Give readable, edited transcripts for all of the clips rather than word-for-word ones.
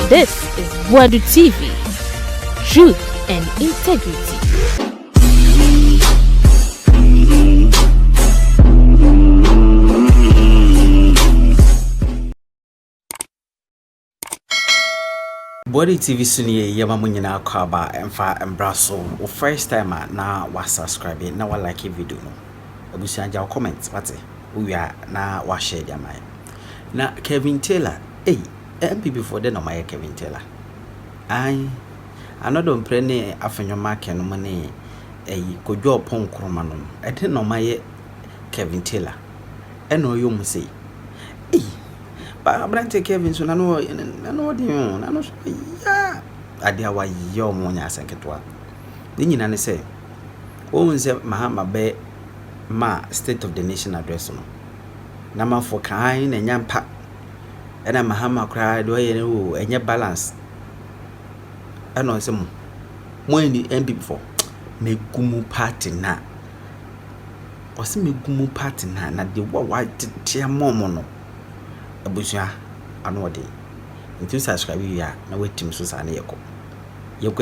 This is Wadu TV. Truth and integrity. Wadu TV suni yama munyina kwaba emfa embraso o first time na wa subscribe na wa like video no abusi anja comment wate uya na wa share dia mai na Kevin Taylor NPP for the no my Kevin Taylor another prene afenwoma ken mo ne Gifty Oppong Nkrumah no ede no my Kevin Taylor eno yo mu sei Brante Kevin so nano di nano so ya adia wa yo mo nya asenketwa ni nyina ne se o nse mahama be ma state of the nation address no na ma for kan na nyampa ena mahama kra do ye no enye balance eno nse mo ni NPP for megumu party na wase megumu party na de wa tia momo no abusia anode into subscribe ya na wetim so sa na yeko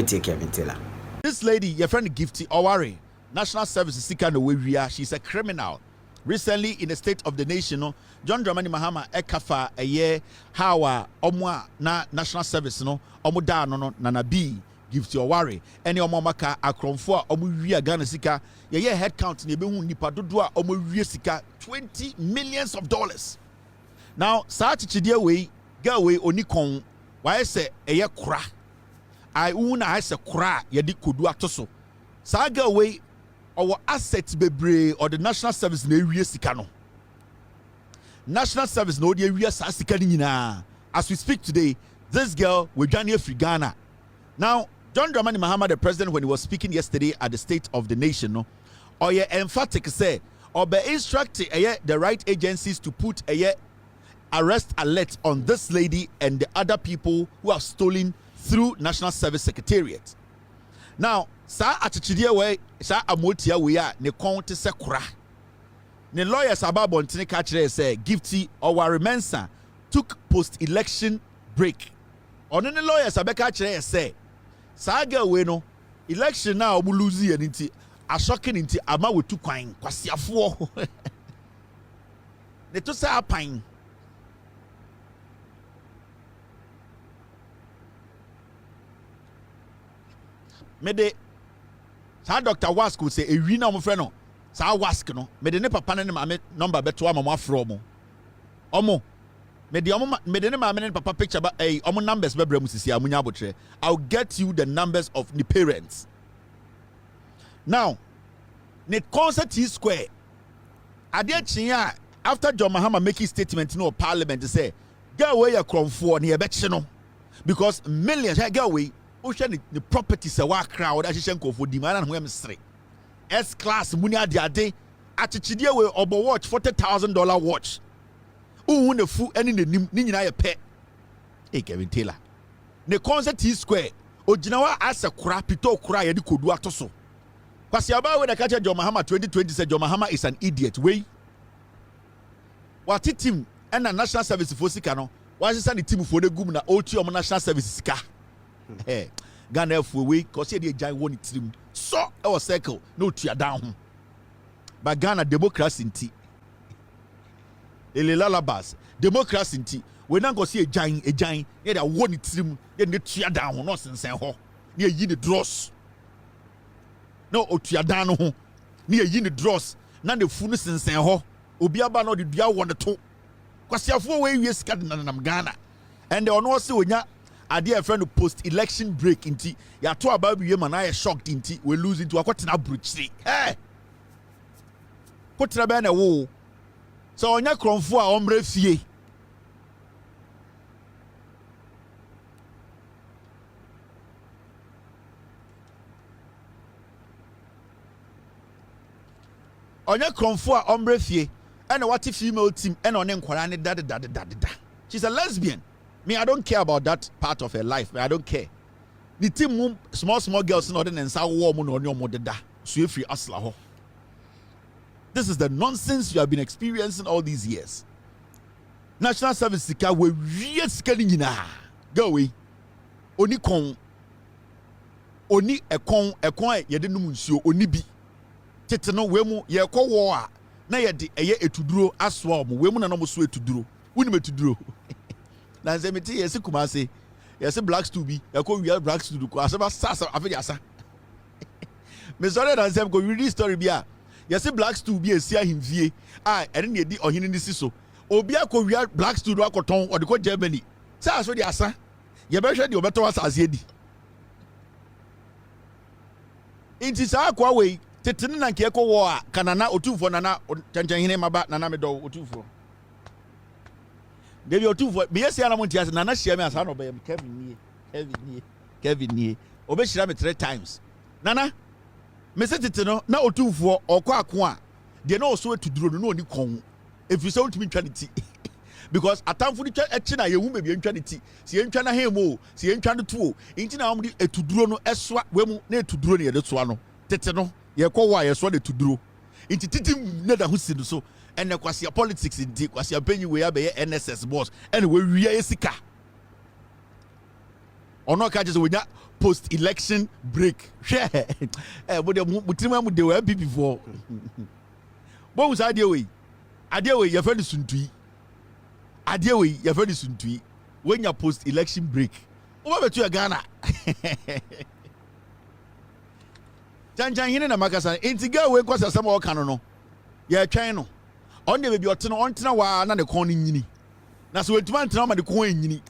take Kevin Taylor. This lady, your friend Gifty Oware, National Service Sika no we she's a criminal. Recently in the State of the Nation, John Dramani Mahama ekafa a year how omwa na National Service no omuda no na bi Gifty Oware any omomaka akromfo a omuwia Ghana sika ye head count ne behu nipa dodo a omuwie sika $20 million. Now, Sachichidie way, girl way onikon, why say a kra. I una say kra, yadi kudu atoso. Saga way, our assets bebre or the National Service ne sikano. National Service no de ria sasikani na. As we speak today, this girl will join here free Ghana. Now, John Dramani Mahama, the president, when he was speaking yesterday at the State of the Nation, no, or ye emphatic say, or be instructing the right agencies to put arrest alert on this lady and the other people who have stolen through National Service Secretariat. Now, sa achichidie we sa amotia we a ne kon te se kura. Ne lawyers ababontene ka kire say Gifty Oware Mensa took post-election break. Ono ne lawyers abeka kire say sa ga we no election na obu lose ye nti ashokin nti ama we tu kwan kwasiafo. Ne to sa apan mede sa Dr. Wask will say a wina mo frɛ no sa Wask no mede ne papa ne maame number beto ama mo afro mo omo mede ne maame ne papa picture ba omo numbers bebra mu sisi amunya abotre. I'll get you the numbers of the parents. Now ne concert is square ade chia after John Mahama making statement no parliament say girl wey your cromfo ne e be chi no because millions girl wey the properties a work crowd as you for demand and wem S class muni ade achichidie we obo watch $40,000 watch the fu any the ni nyina ye pe Kevin Taylor the concert is square ojinawa as a kura pito kura ye di kodu atoso kwasi aba we the catch John Mahama 2020 said John Mahama is an idiot we what team and a national service for sika no why is the team for the gum na oti o national service sika Ghana for we cause the giant one team so our circle no tear down but Ghana democracy inti ele lalabas democracy inti we not go see a giant yeah that one team then they tear down no sense ho near yi the dross no o tear down ho near yi the dross na the funu sense ho obi aba no the dua won the to cause afo we wi sika na Ghana and they no say onya ade a friend post-election break inti ya to about we man I shocked inti we lose into akwatena bruchiri kwatena be na wo so onya kromfo a omre fie onya kromfo a omre fie and what female team and on nkwara ne da she's a lesbian. Me, I don't care about that part of her life. I don't care. The team small girls in order and say woman on your mother da. So free asla. This is the nonsense you have been experiencing all these years. National Service sika we really scaling na. Go away. oni kon oni ekon ye de num nsuo oni bi tete no we mu ye kɔ wo a na ye de eye etuduro asoa omo we mu na no mo so etuduro woni metuduro na nse meti ye se kumase ye se black stew bi ye kɔ wi black stew ko asaba sasa afedi asa me sorry na nse ko read story bi a ye se black stew bi esi ahimfie a ene na edi ohene ni si so obi akɔ wi black stew akɔton ɔde kɔ Germany sa aso di asa ye be hwɛ de obeto asase edi inti sa akwa we tetene na nke ko wo a kanana otufo nana chanchahene maba nana me do otufo debi otufo me yesi ana monti ase nana hia me asa no be Kevin nie obehira me 3 times nana me se tete no na otufo okọ ako a de na oso etuduro no oni kon efi se ontimi ntwa ne ti because atamfo ni twa echi na yehu bebi ntwa ne ti se ntwa na hemo se ntwa ne tuo inti na amdi etuduro no esoa wemu na etuduro ne ye de soa no tete no ye kɔ wa ye so de tuduro inti titi ne da ho si no so ene kwase politics ndi kwase panyi we abeye NSS boss ene we wia esika ono ka je wonya post election break hwe bo de mutima mu de we NPP for bo usa ade we ye fa ni suntui ade we ye fa ni suntui wenya post election break wo betu ya Ghana Janjan hine na makasa intiga we kwasa sama o kanu no ye twɛn no on de bebi ɔtena ɔntena wa na ne kon ni nyini na so wetuma ntena ma de kon nyini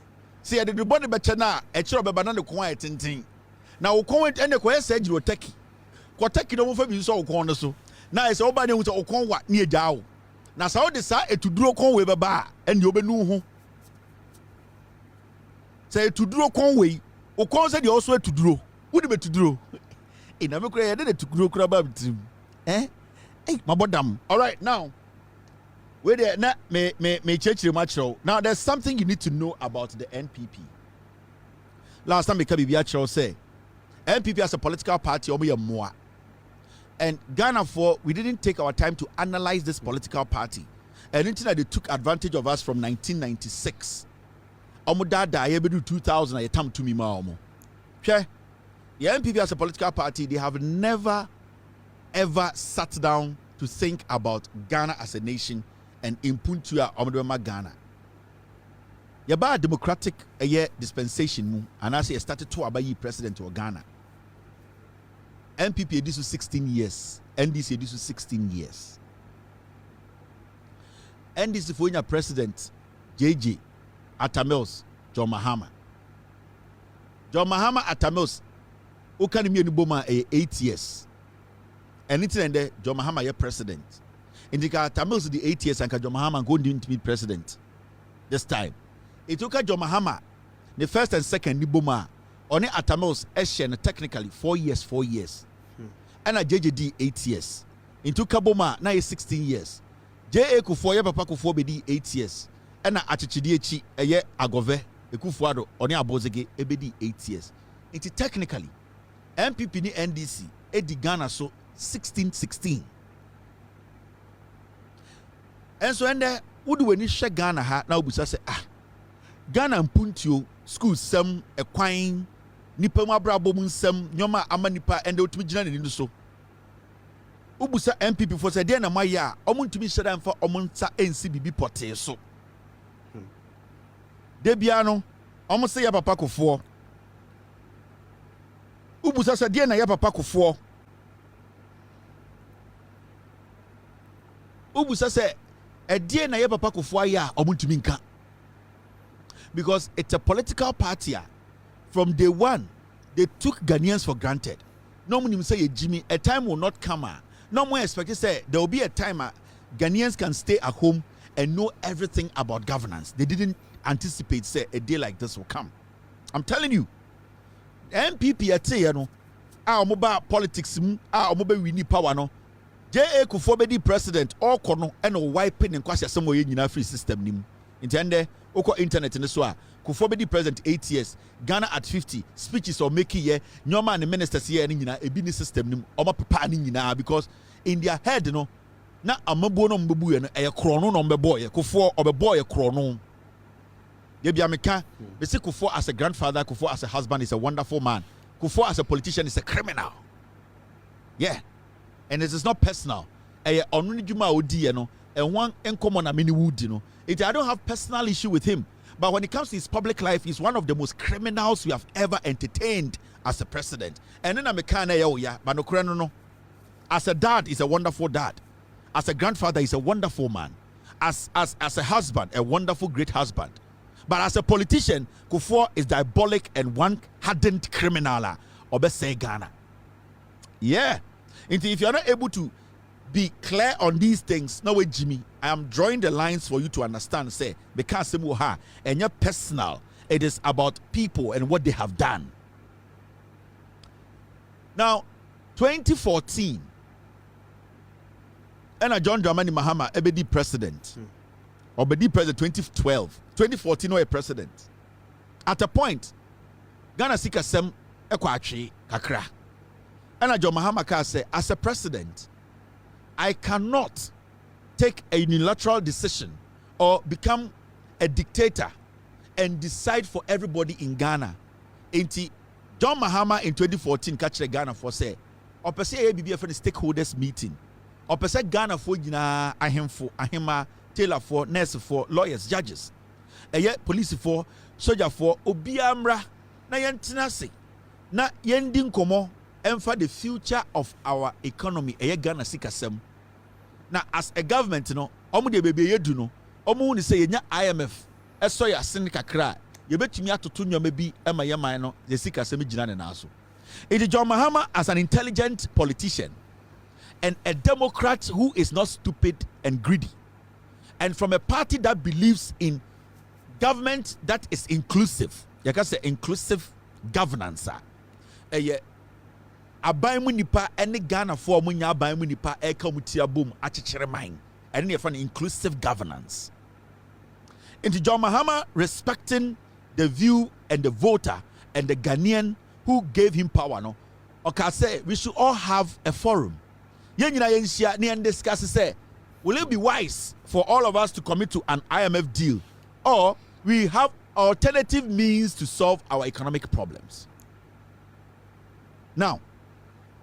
se ye de body be kyɛ na ɛkyerɛ bɛba na ne kon ayɛ tenten na wo kon ene ko yɛ giro taki ko taki no mo fa bi so wo kon no so na ɛsɛ wo ba ne hu sɛ wo kon wa ne agya wo na sa wo de sa etuduro kon we bɛba ene obenu ho sɛ etuduro kon we wo kon sɛ de ɔso etuduro wo de betuduro ina me kura ye de tukuro kura ba bitim mabodam. All right, now wait there na me chechire ma. Now there's something you need to know about the NPP. Last time we came here say NPP as a political party omo more. And Ghana for we didn't take our time to analyze this political party. And until they took advantage of us from 1996. Omo dada ye bedu 2000 ye tam to me ma omo. Hwe the NPP as a political party, they have never ever sat down to think about Ghana as a nation and impuntu ya omdema Ghana. Yaba democratic dispensation mu and I say started to abayi president of Ghana. NPP this was 16 years, NDC this was 16 years. NDC for your president JJ Atamils John Mahama. John Mahama Atamils Okani mi boma 8 years. Anything and there, John Mahama ye president. Indika Tamils the 8 years and John Mahama going to be president. This time. It took John Mahama the first and second ni boma. Only Atamils Eshen technically 4 years. And a JJD 8 years. Into Kaboma na 16 years. JA Kufo ye papa Kufo bedi 8 years. And a Achichidiechi ye Agove Ekufuado only Abozege ebedi 8 years. It technically NPP ni NDC edi Ghana so 16. And so ende wodu weni hwe Ghana ha na obusa se Ghana mpuntio school sem ekwan nipa mu abrabo mu nsem nyoma ama nipa ende otumi gina ne ni so obusa NPP for se de na maye a omuntumi hyeda mfa omunta ensi bibi pote so de bia no omse ya papa kofo ubusa sa die na ya papa kofo ubusa se die na ya papa kofo aya omuntumi nka because it's a political party from day one they took Ghanaians for granted. No one say Jimmy a time will not come no more expect say there will be a time Ghanaians can stay at home and know everything about governance. They didn't anticipate say a day like this will come. I'm telling you NPP ate ye no omoba politics mu omoba wini power no JA Kufo be di president all kono and wiping and kwase asem oye nyina free system nim intende oko internet ne so Kufo be di president 8 years Ghana at 50 speeches or make ye nyoma and ministers here ni nyina ebi ni system nim omo papa ni nyina because in their head no na amabo no mbebu ye no eye krono no mbebo ye Kufo obebo ye krono Yebiameka, they say Kufuor as a grandfather, Kufuor as a husband is a wonderful man. Kufuor as a politician is a criminal. Yeah. And it is not personal. And one uncommon many wood, I don't have personal issue with him. But when it comes to his public life, he's one of the most criminals we have ever entertained as a president. And then I'm a kind of but no. As a dad, he's a wonderful dad. As a grandfather, he's a wonderful man. As a husband, a wonderful, great husband. But as a politician, Kufuor is diabolic and one hardened criminal. Obese Ghana. Yeah. If you're not able to be clear on these things, no way, Jimmy. I am drawing the lines for you to understand. Say, because and you're personal, it is about people and what they have done. Now, 2014, and John Dramani Mahama ebedi president, or bedi president 2012, 2014 no a president. At a point, Ghana sika sem ekwachi kakra. And John Mahama ka say, as a president, I cannot take a unilateral decision or become a dictator and decide for everybody in Ghana. Inti John Mahama in 2014 catch Ghana for say, or per se ABB for the stakeholders meeting, or per se Ghana for ahima, tailor for, nurse for, lawyers, judges, police for, soldier for, obiamra na yentinase na yendin komo and for the future of our economy. Ghana sikasem. Now, as a government, omu de bebe yedu no, omu ni say yenya IMF. Eso ya sinika kra. Yebetumi atoto nyoma bi ema yema no, ye sikasem gina ne na so. It is John Mahama as an intelligent politician and a Democrat who is not stupid and greedy, and from a party that believes in government that is inclusive. You can say inclusive governance. Aban mu nipa ene Ghana for mu nya aban mu nipa e ka mu tia bom akyekyere man ene ne fa inclusive governance. Into John Mahama respecting the view and the voter and the Ghanaian who gave him power no, okay, say we should all have a forum. Yen nyina yenhia ne discuss say, will it be wise for all of us to commit to an IMF deal, or we have alternative means to solve our economic problems? Now,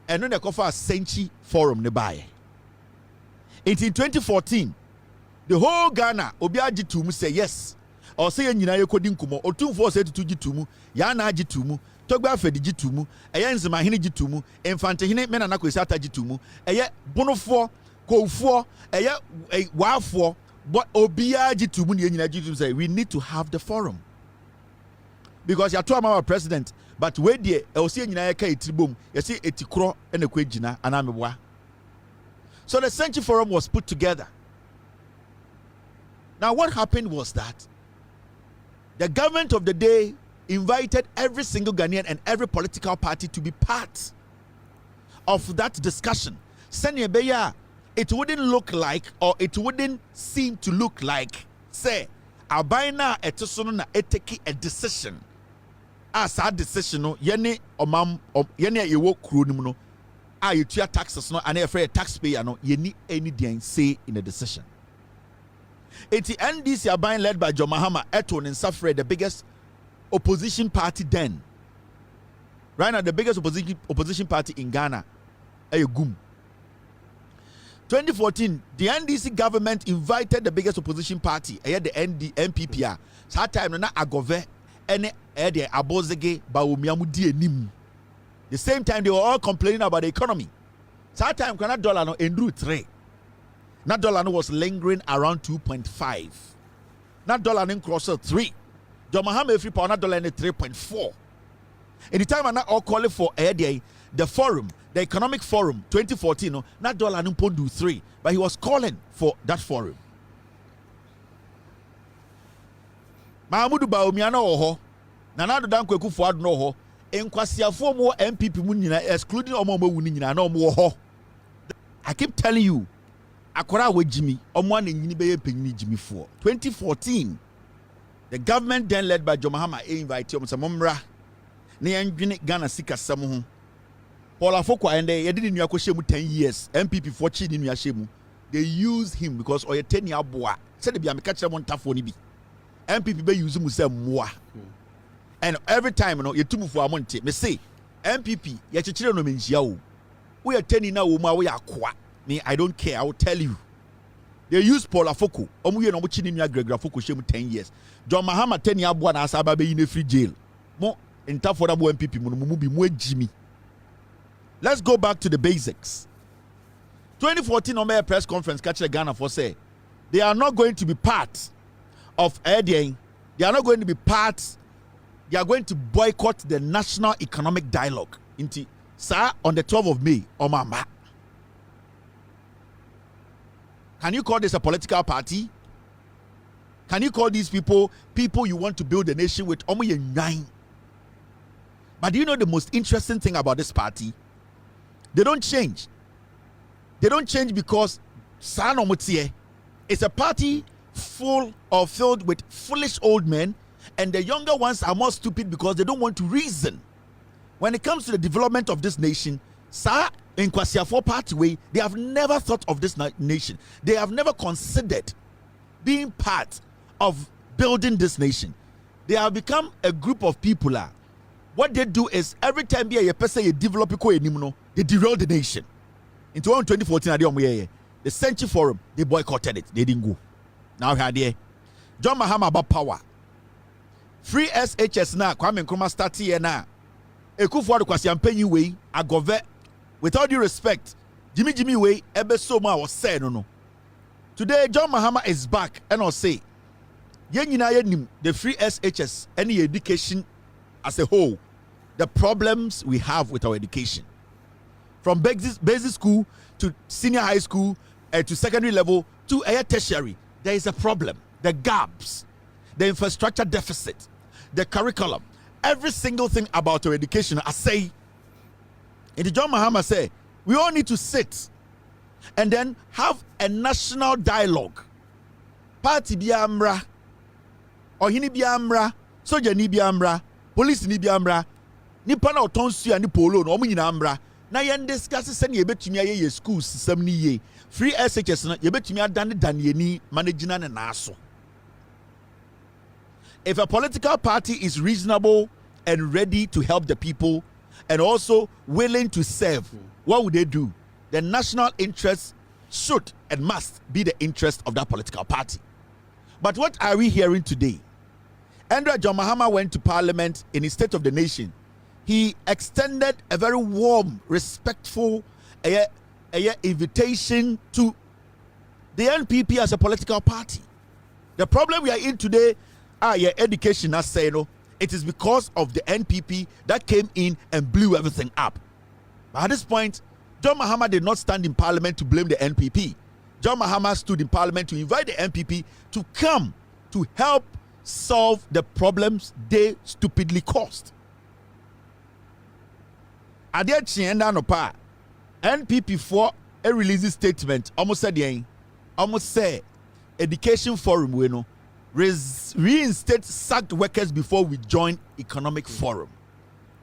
and then they call for a Senchi Forum nearby. In 2014, the whole Ghana obiaji tumu say yes, or say nyina yekodin kumo, or 2 say to jitumu, yana jitumu, togba fedi jitumu, ayenze mahini jitumu, infante hine mena na kwesata jitumu, eye bonofo, kofo, eye wafo, but obiaji tumu ni nyina jitumu say we need to have the forum. Because you're talking about president, but where the LC nyina yeka etibom, you see etikro ene kwejina anamebwa. So the Century Forum was put together. Now what happened was that the government of the day invited every single Ghanaian and every political party to be part of that discussion. It wouldn't look like, or it wouldn't seem to look like, say, Abaina etosono na eteki a decision. As a decision, no, yene omam yene yewo kuro nim no, you tua taxes no, and a taxpayer no, you need any say in a decision. It's the NDC Abain led by John Mahama, Eton and Safre, the biggest opposition party then. Right now, the biggest opposition party in Ghana, Gum. 2014, the NDC government invited the biggest opposition party, the NPP. So time na agove ene the abozege ba omiamu di enim. The same time they were all complaining about the economy. So time kana dollar no endru 3. Na dollar no was lingering around 2.5. Na dollar no cross 3. John Mahama free power na dollar no 3.4. In the time na all calling for the forum, the economic forum 2014 no, na dollar no do 3, but he was calling for that forum. Mahamudu Bawumia no ho, Nana Dan Kweku Fuad no ho, enkwasiafo mo NPP mu nyina excluding omo mo wuni nyina na omo ho. I keep telling you, akora we Jimmy, omo na nyini be yepenyini Jimmy for 2014. The government then led by John Mahama invited omo samomra na yendwene Ghana sika sam ho. Paul Afokwa and they didn't know 10 years. NPP for chi ni nua shemu. They used him because oye 10 year boa. Said be am catch them on tafo ni bi. NPP be use mu say moa. And every time you tumu for amonte me say NPP ye chichire no menhia o. We are turning now we are kwa. Me I don't care, I will tell you. They use Paul Afoko. Omu ye no chini nua Gregory Afoko shemu 10 years. John Mahama 10 year boa na asaba be in free jail. Mo entafo da bo NPP mu bi mu agimi. Let's go back to the basics. 2014 on my press conference catch Ghana for say they are not going to be part of ADN. They are not going to be part. They are going to boycott the national economic dialogue. Inti sir on the 12th of May on my. Can you call this a political party? Can you call these people you want to build a nation with? But do you know the most interesting thing about this party? They don't change. They don't change because it's a party filled with foolish old men, and the younger ones are more stupid because they don't want to reason. When it comes to the development of this nation, in Kwasiafo party way, they have never thought of this nation. They have never considered being part of building this nation. They have become a group of people. What they do is every time a person develop they derail the nation. In 2014, the Century Forum, they boycotted it. They didn't go. Now here, John Mahama about power. Free SHS now, Kwame Nkrumah start here now. Ekufuor Kwasiampenyi way, agove. With all due respect, Jimmy way, ebe so ma was said no. Today, John Mahama is back and I'll say, the free SHS, any education as a whole, the problems we have with our education. From basic school to senior high school to secondary level to tertiary, there is a problem. The gaps, the infrastructure deficit, the curriculum, every single thing about our education, I say, in the John Mahama say, we all need to sit and then have a national dialogue. Party biamra, ohini biamra, soja ni biamra, police ni biamra, ni pana otonsu ni polo no omu nyina amra. Na yen discuss send ye betumi aye schools system ni ye. Free SHS no ye betumi adane danieni managina na naso. If a political party is reasonable and ready to help the people and also willing to serve, what would they do? The national interest should and must be the interest of that political party. But what are we hearing today? Andrew John Mahama went to Parliament in his State of the Nation. He extended a very warm, respectful invitation to the NPP as a political party. The problem we are in today, education, as say, it is because of the NPP that came in and blew everything up. But at this point, John Mahama did not stand in Parliament to blame the NPP. John Mahama stood in Parliament to invite the NPP to come to help solve the problems they stupidly caused. At the end of the NPP for a release statement, almost said education forum, reinstate sacked workers before we join economic forum.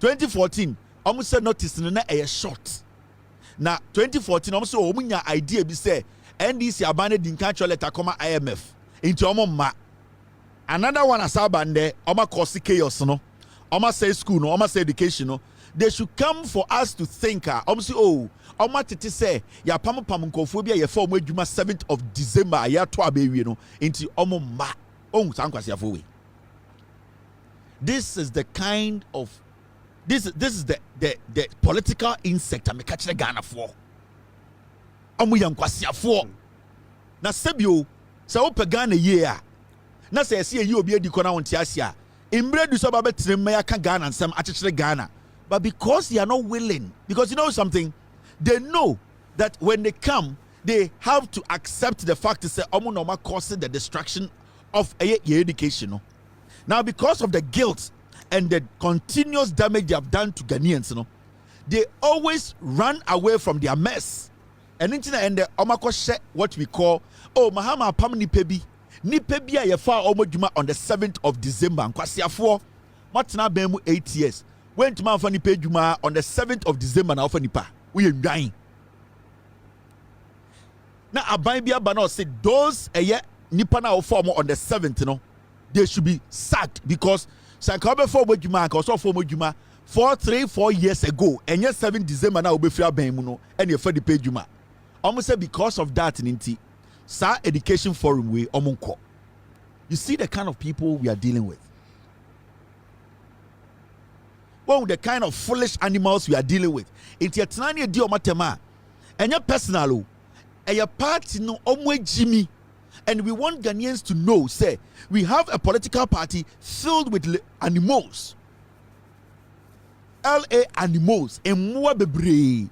2014, almost said notice in a short. Now 2014, almost omunya idea be say NDC abandoned in country letter comma IMF into ma. Another one as abandoned, cause chaos no. Say school no, say education no. They should come for us to think. Titi say ya pam nkofobia ye form adwuma 7th of December ya to abewie no into ma. This is the kind of this is the political insect I'm catching Ghana for. Yankwasiafo. Na sebio sa ope Ghana year. Na say see you obi edi kona wonti asia. Imbre du so ba betrem ya ka Ghana nsem achechire Ghana. But because they are not willing, because you know something, they know that when they come, they have to accept the fact to say, causing the destruction of your education. Now, because of the guilt and the continuous damage they have done to Ghanaians, they always run away from their mess. And what we call, Mahama Pam Nipebi. Nipebi a yefa omojuma on the 7th of December. Nkwasiafo, matna bemu 8 years. Went to Manfani Pejuma on the 7th of December now for Nipa. We are dying. Now Abambia Bano said those Nipa now form on the 7th, they should be sacked because Sankabe for Bojuma and also for Mojuma 4 years ago, and yes, 7 December now be free Bemuno and your the page Juma. Almost say because of that in Inti, Sa Education Forum we Omunko. You see the kind of people we are dealing with. Well, the kind of foolish animals we are dealing with. Inti Atanani di omatema, and your personal, and your party no omwe Jimmy. And we want Ghanaians to know, say, we have a political party filled with animals. LA animals, and more bebre.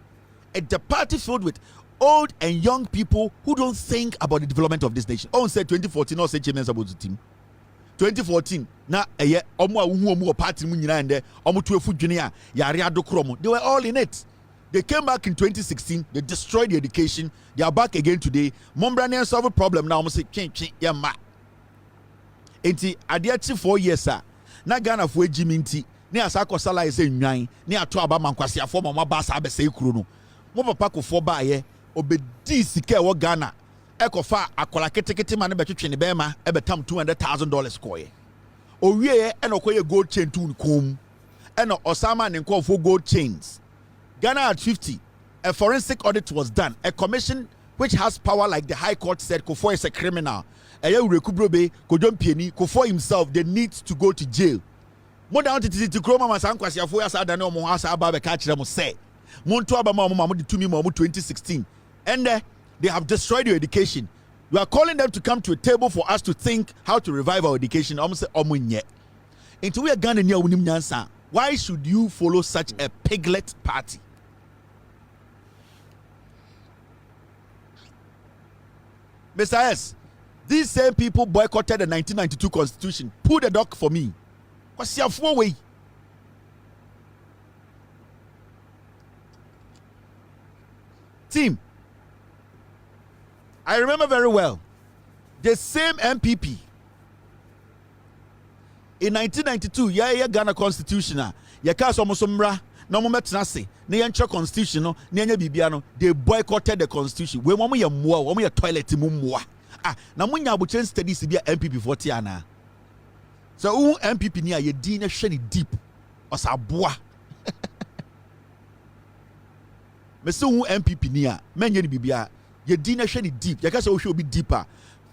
And the party filled with old and young people who don't think about the development of this nation. On said 2014, or say Champions about the team. 2014, na eye omo party mu nyina ende omo tuefu dwene a yare adokromo. They were all in it. They came back in 2016. They destroyed the education. They are back again today. Mombrane solve a problem now. Almost say chen ya ma. Enti adiachi 4 years sir. Na Ghana for Jiminti. Ni asako sala ese nwan. Ni ato aba mankwase afo mama ba sa be sei kuro no. Mo papa ko fo ba ye obedi sika wo Ghana. Ekofa akola ketekete ma ne betwetwe ne bema e betam $200,000 koye. Owie e no koye gold chain tun kom. E no osama ne nkofo gold chains. Ghana at 50, a forensic audit was done. A commission which has power, like the High Court said, Kufo is a criminal. Kufo himself, they need to go to jail. More down to Nkrumah Masankwasi Afoya Sadano Mohasa Ababe Kachiramo say. Monto Abama Mamu to me 2016. And they have destroyed your education. You are calling them to come to a table for us to think how to revive our education. Almost say Omunye. Into we are Ghana near Unim Nyansa. Why should you follow such a piglet party? Mr. S, these same people boycotted the 1992 constitution. Pull the dock for me. What's your 4 way? Team, I remember very well the same NPP in 1992, yeah, Ghana constitution, ya cast almost umbra, no more metnase, Nyancha constitution, no, Nyanya Bibiano, they boycotted the constitution. We want ya more, want ya toilet mumwa. Ah, Namunya would change studies to be a NPP for Tiana. So, NPP near ye dinner shady deep or sabwa. Meso NPP near, Many Bibia, ye dinner shady deep, ya cast also be deeper.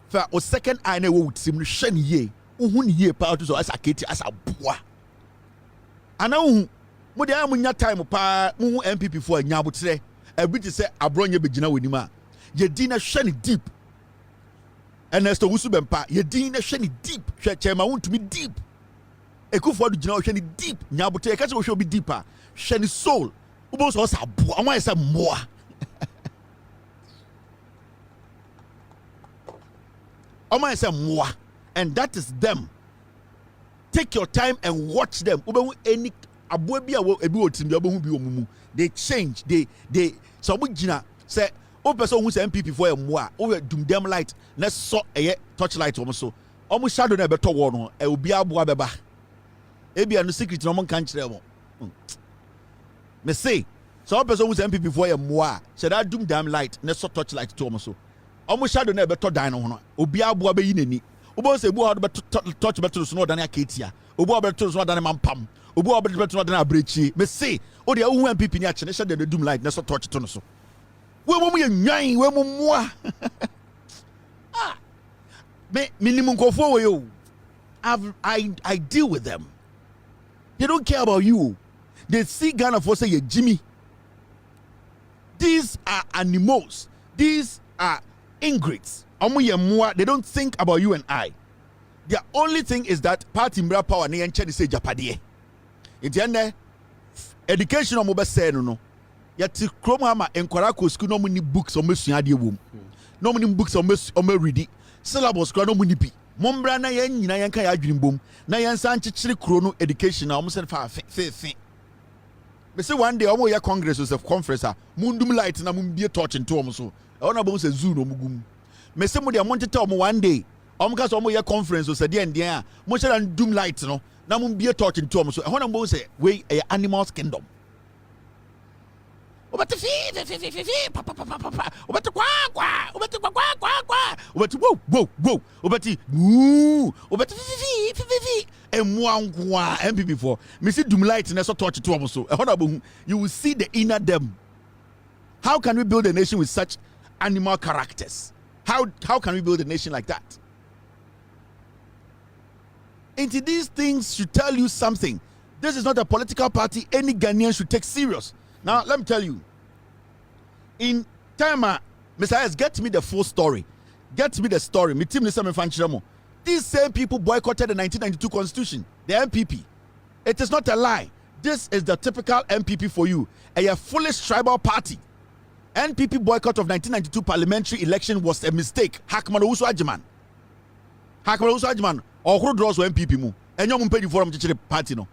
For a second, I know would seem shiny ye. Ye part as a kitty as a bois. I know mo dey amunya time pa mu NPP for nyabotre e bi te say abronye begina wenima ye din na hwe ne deep Ernesto Wusu bempa ye din na hwe ne deep hwe ma won't be deep ekufo do gina hwe ne deep nyabotre e ka se wo hwe be deeper hwe ne soul ubo so sa boa won say moa Oma say moa. And that is them. Take your time and watch them. They change. They so say person who's NPP for a moi or doom them light. Let's saw a torchlight almost. Almost shadow never to one. It will be a boa beba. Maybe a secret no one can't tell. Me say so person who's NPP for a moi said I doom damn light. Let's saw torchlight to almost. Almost shadow never to dine on. Obia boa be in. Obo se bu hard touch better so no than aketia. Obo better so than mampam. Obo better than abrechi. Me say, o de who NPP ni ache, they the doom light, na so touch to no so. We mo nyan, we mo moa. Ah. Me minimum go for you. I deal with them. They don't care about you. They see Ghana for say Jimmy. These are animals. These are ingrates. They don't think about you and I. Their only thing is that party mbra power ne yenche say japade. Entiende education o mo be say no. Yati kroma ma enkwara ko school no mo ni books o mesua de wom. No mo ni books o me read. Syllabus kra no mo ni bi. Mombra na yen nyina yen kan ya adwin bom. Na yen san chichiri kro no education na o mo say fa fe. Me say one day o mo ya congress o conference a mundum light na mo bie torch nto o mo so. E ona bo say zoo no mo gum. Me say mo dey want to tell me one day ka so mo ye conference o say dey and there mo share and doom light no na mo be talking to am so e hona mo say we animals kingdom Obeti fi pa obeti kwa obeti kwa obeti wo obeti obeti fi emwankwa MPP for me see doom light na so touch to am so you will see the inner them. How can we build a nation with such animal characters? How can we build a nation like that? Into these things should tell you something. This is not a political party any Ghanaian should take serious. Now, let me tell you. In time, Mr. S, get me the full story. Get me the story. These same people boycotted the 1992 constitution, the NPP. It is not a lie. This is the typical NPP for you. A foolish tribal party. NPP boycott of 1992 parliamentary election was a mistake. Hakman Owusu Ajiman. Or who draws NPP mu? And you pay for the party no.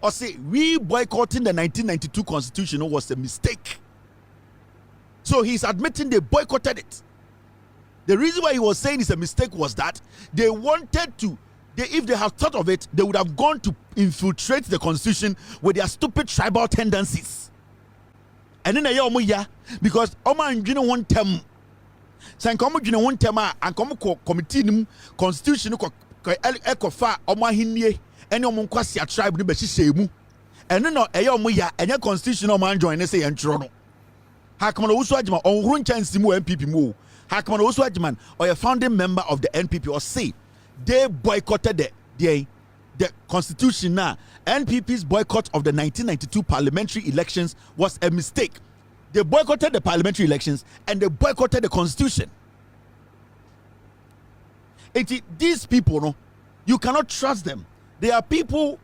Or say we boycotting the 1992 constitution was a mistake. So he's admitting they boycotted it. The reason why he was saying it's a mistake was that they wanted to. If they had thought of it, they would have gone to infiltrate the constitution with their stupid tribal tendencies. And then they because Oman you know one term. So you know one term and come committee constitution ekofa omahinie ene omunkwasi a tribe ne behihye mu ene no eye omuya enye constitution oman join ne say entro no Hakman Owusu Ajiman onhuru nchansi mu NPP mu Hakman Owusu Ajiman or a founding member of the NPP or say they boycotted the constitution now. NPP's boycott of the 1992 parliamentary elections was a mistake. They boycotted the parliamentary elections and they boycotted the constitution. These people, no, you cannot trust them. They are people,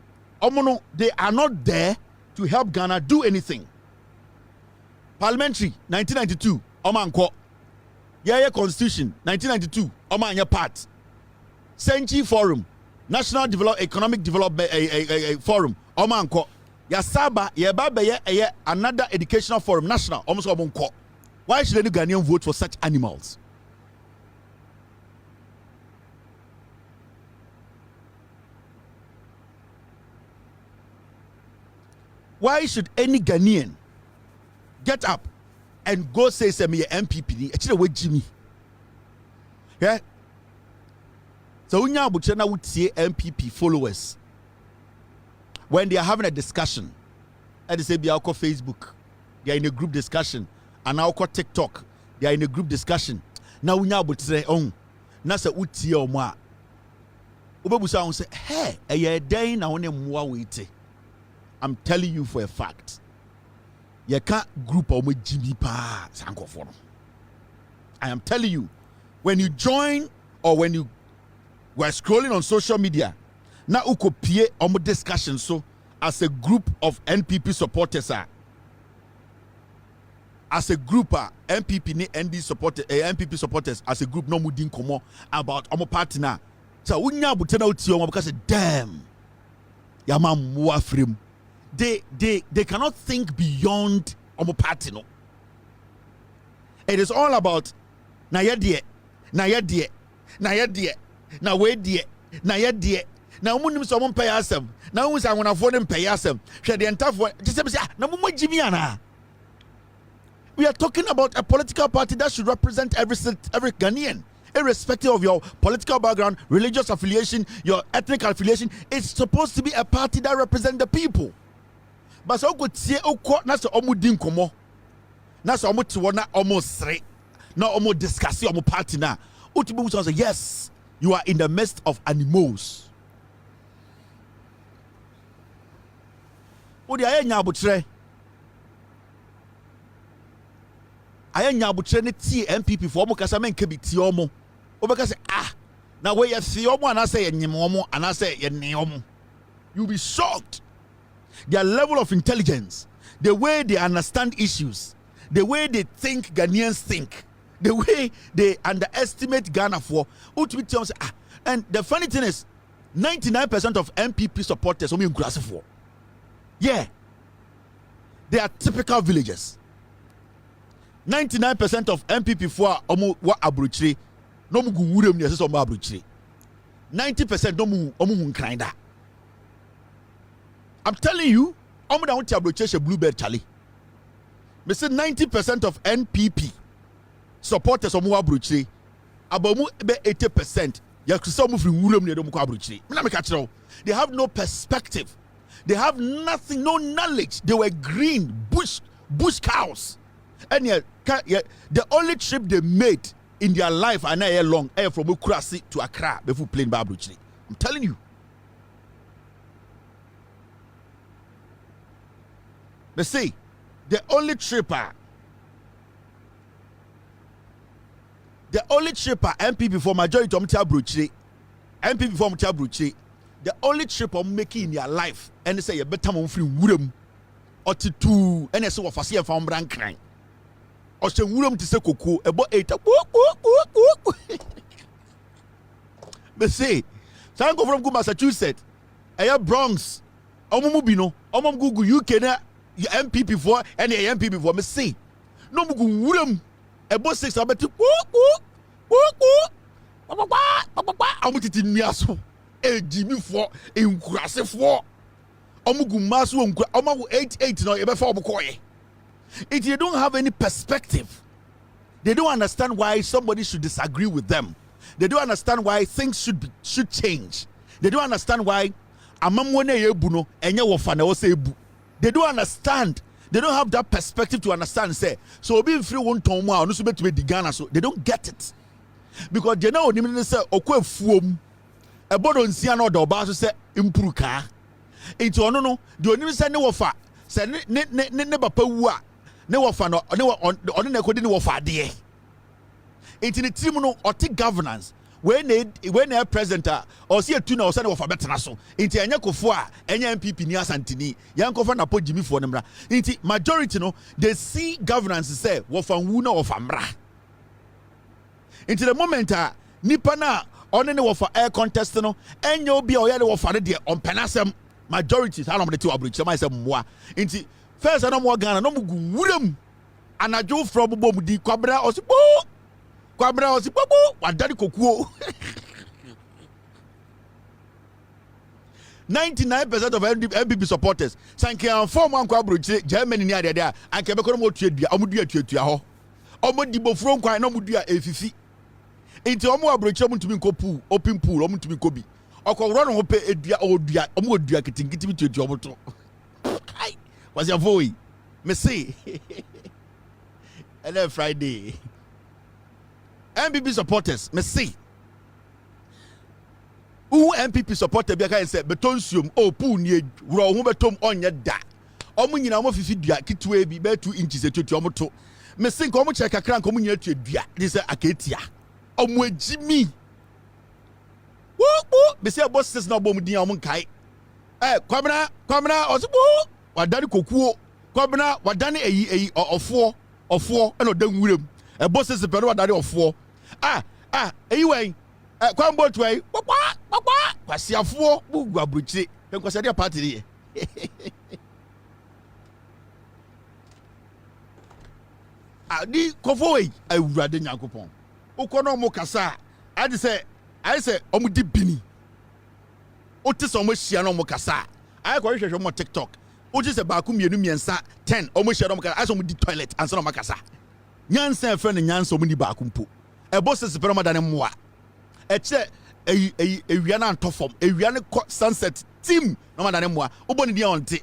they are not there to help Ghana do anything. Parliamentary, 1992, Omanko. Yeah, Constitution, 1992, Omanya part. Senchi Forum, National Economic Development Forum, Omanko. Yasaba, Yababa, another educational forum, national, almost Omanko. Why should any Ghanaian vote for such animals? Why should any Ghanaian get up and go say me MPP? Actually, with Jimmy. Yeah. So we now would see MPP followers when they are having a discussion. And they say be alcohol Facebook. They are in a group discussion. And now call TikTok. They are in a group discussion. Now we now would say, oh, nasa uti o mwa. Ubebusa on say, hey, a day na one mwa wite. I'm telling you for a fact. You can't group on with Jimmy Pa Sankofono. I am telling you, when you join or when you were scrolling on social media, now uko pie on discussion so as a group of NPP supporters are. As a group NPP NPP supporters as a group no mudin komo about omo party na. So unya butena uti omo because damn. Yama mwa frame. They cannot think beyond omo party no. It is all about na yedie na we die na yedie na umu so mo pay asem na umu sa wonafo ne pay asem hwe de entafo just say na mo magimi ana. We are talking about a political party that should represent every Ghanaian, irrespective of your political background, religious affiliation, your ethnic affiliation. It's supposed to be a party that represents the people. But so good see na so omo din komo na so omo tiwo na omo sre na omo discuss omo party na utibu say yes, you are in the midst of animals. Odi ayenya abutre ne tie MPP for omo kasa men ke bi tie omo obeka say na we ye tie omo ana say ye nyem omo ana say ye ne omo. You be shocked. Their level of intelligence, the way they understand issues, the way they think Ghanaians think, the way they underestimate Ghana for. And the funny thing is, 99% of MPP supporters are grassy for. Yeah, they are typical villagers. 99% of MPP for wa abruchiri, no mu guwure mu yesi so mu abruchiri. 90% no mu nkrinda. I'm telling you, I'm going to bluebird Charlie. Me say 90% of NPP supporters of Muabruchi, about 80%. They have no perspective. They have nothing, no knowledge. They were green, bush cows. And yet, the only trip they made in their life and a year long from Ukrasi to Accra before playing Babruchi. I'm telling you. They say the only tripper MPP for majority of Mtabruchi, MPP for Mtabruchi, the only trip I'm making in their life, and they say a better one free Woodham or to two NSS of a from Brankine. Or say Woodham to say Coco about 8. They say, Sango from Massachusetts, a Bronx, Omobino, Google UK, MPP for and a MPP for me say, no Woodham. About 6 about to I'm with it in Miaso. A Jimmy for in Grassy for Omugu Masu, Omagu 88 no ever for Bokoye. If they don't have any perspective, they don't understand why somebody should disagree with them. They don't understand why things should change. They don't understand why Amamwene Ebuno and Yawafana was Ebu. They don't understand. They don't have that perspective to understand. Say, so being free one time more, no to be the Ghana, so they don't get it because they know they say, "Okay, foam." A board on Siano do Basu say improve car. It's on no. The only say no offer. Say ne papa wa ne offer no ne on ne kodi ne offer there. It's in the team no or take governance. When a president or see a tuna or send offer better so. Into anya kofua anya MPP ni asantini. Yan kofa na po Jimmy for nemra. Into majority no they see governance say wofa wuna of amra. Into the moment nipa na on ne wofa air contest no enye obi o ya de wofa de on penasem majority how no de ti abrochi say mwa. Into first no mo Ghana no mugu wuram anajo from bom di kwabra osipo Kwabra was wadari kokuo. 99% of NPP supporters sanke an form one kwabro Germany ni ade there and kebe kono mo tuadua omudua tuatua ho omodibo fro kwan na omudua efifi enti omo abrochi mo tumi nkopu open pool omo tumi kobi okowro no ho pe edua odua omo odua kitinkiti tuatua omo to ai was your voice me see and then Friday MPP supporters, me see. Who MPP supporter be aka say betonsuom o pool nie wro ho betom onye da. Omo nyina omo fifi dua kitwe bi be 2 inches etutu omo to. Me see nko omo che kakra nko omo nyina tu dua. This say aketia. Omo agimi. Wo me say boss says na bom din omo kai. Kwamna osipo wadani kokuo. Kwamna wadani eyi ofo eno dan wuram. Boss says pe no wadani ofo. Anyway, Kwambo to a Kwasiafo, Buguabruchi, and Kwasadia party. Di Kofoe, I would rather Yakupon. Okono Mokasa, I say, Omudi Bini. Otis almost Shiano Mokasa. I go to more TikTok. Otis a Bakum Yenumiansa 10, almost Shadow as on the toilet and Son of Macasa. Yansa friend and Yanso Muni Bakumpu. A boss is better than moi. A chair, a Riana and Toffom, a Riana sunset team, no matter than moi, open the on tea.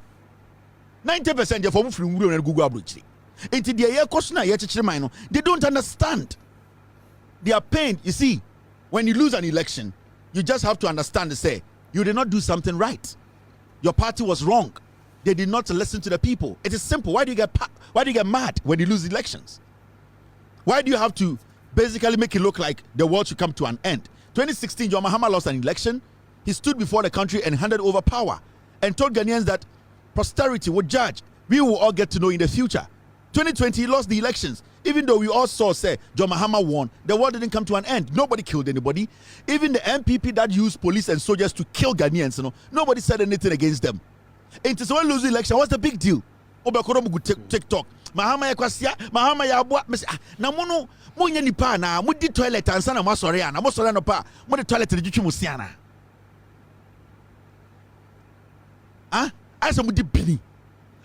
90% of them from Google and Google Bridge. Into the air question, they don't understand. They are pained. You see, when you lose an election, you just have to understand and say, you did not do something right. Your party was wrong. They did not listen to the people. It is simple. Why do you get mad when you lose elections? Why do you have to basically make it look like the world should come to an end? 2016, John Mahama lost an election. He stood before the country and handed over power and told Ghanaians that posterity would judge. We will all get to know in the future. 2020, he lost the elections. Even though we all saw, say, John Mahama won, the war didn't come to an end. Nobody killed anybody. Even the NPP that used police and soldiers to kill Ghanaians, nobody said anything against them. And so when lose the election, what's the big deal? TikTok. Mahama ya kwasia, Mahama ya abua, na mono munye nipa na mudi toilet ansa na masore ana, masore no pa, mudi toilet ni juchu musiana. Asa mudi bini.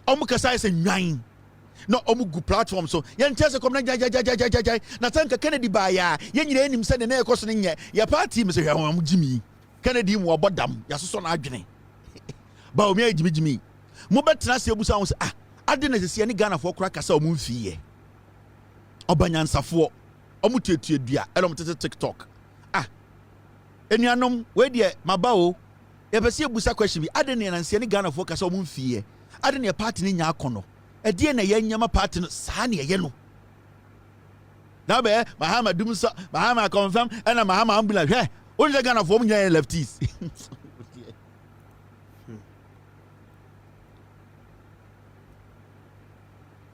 Omu kasa ese nwan. no omugu platform so yen tese kom na jai na tanka Kennedy ba ya yen nyina enim se ne na ekoso ne nye ya party me se hwa am gimi Kennedy mu obodam ya soso na adwene ba o me agimi mo betena se ebusa won se ade na sese ne Ghana fo kora kasa o mu mfiye obanyansafo o mu tuedua elom tete TikTok enuanom we de maba o ye pese ebusa question bi ade na nse ne Ghana fo kasa o mu mfiye ade na party ne nya akono edie na ye nyama party no saa na ye no na be Mahama dum so Mahama confirm and Mahama ambula hwe onje Ghana fo mu nya lefties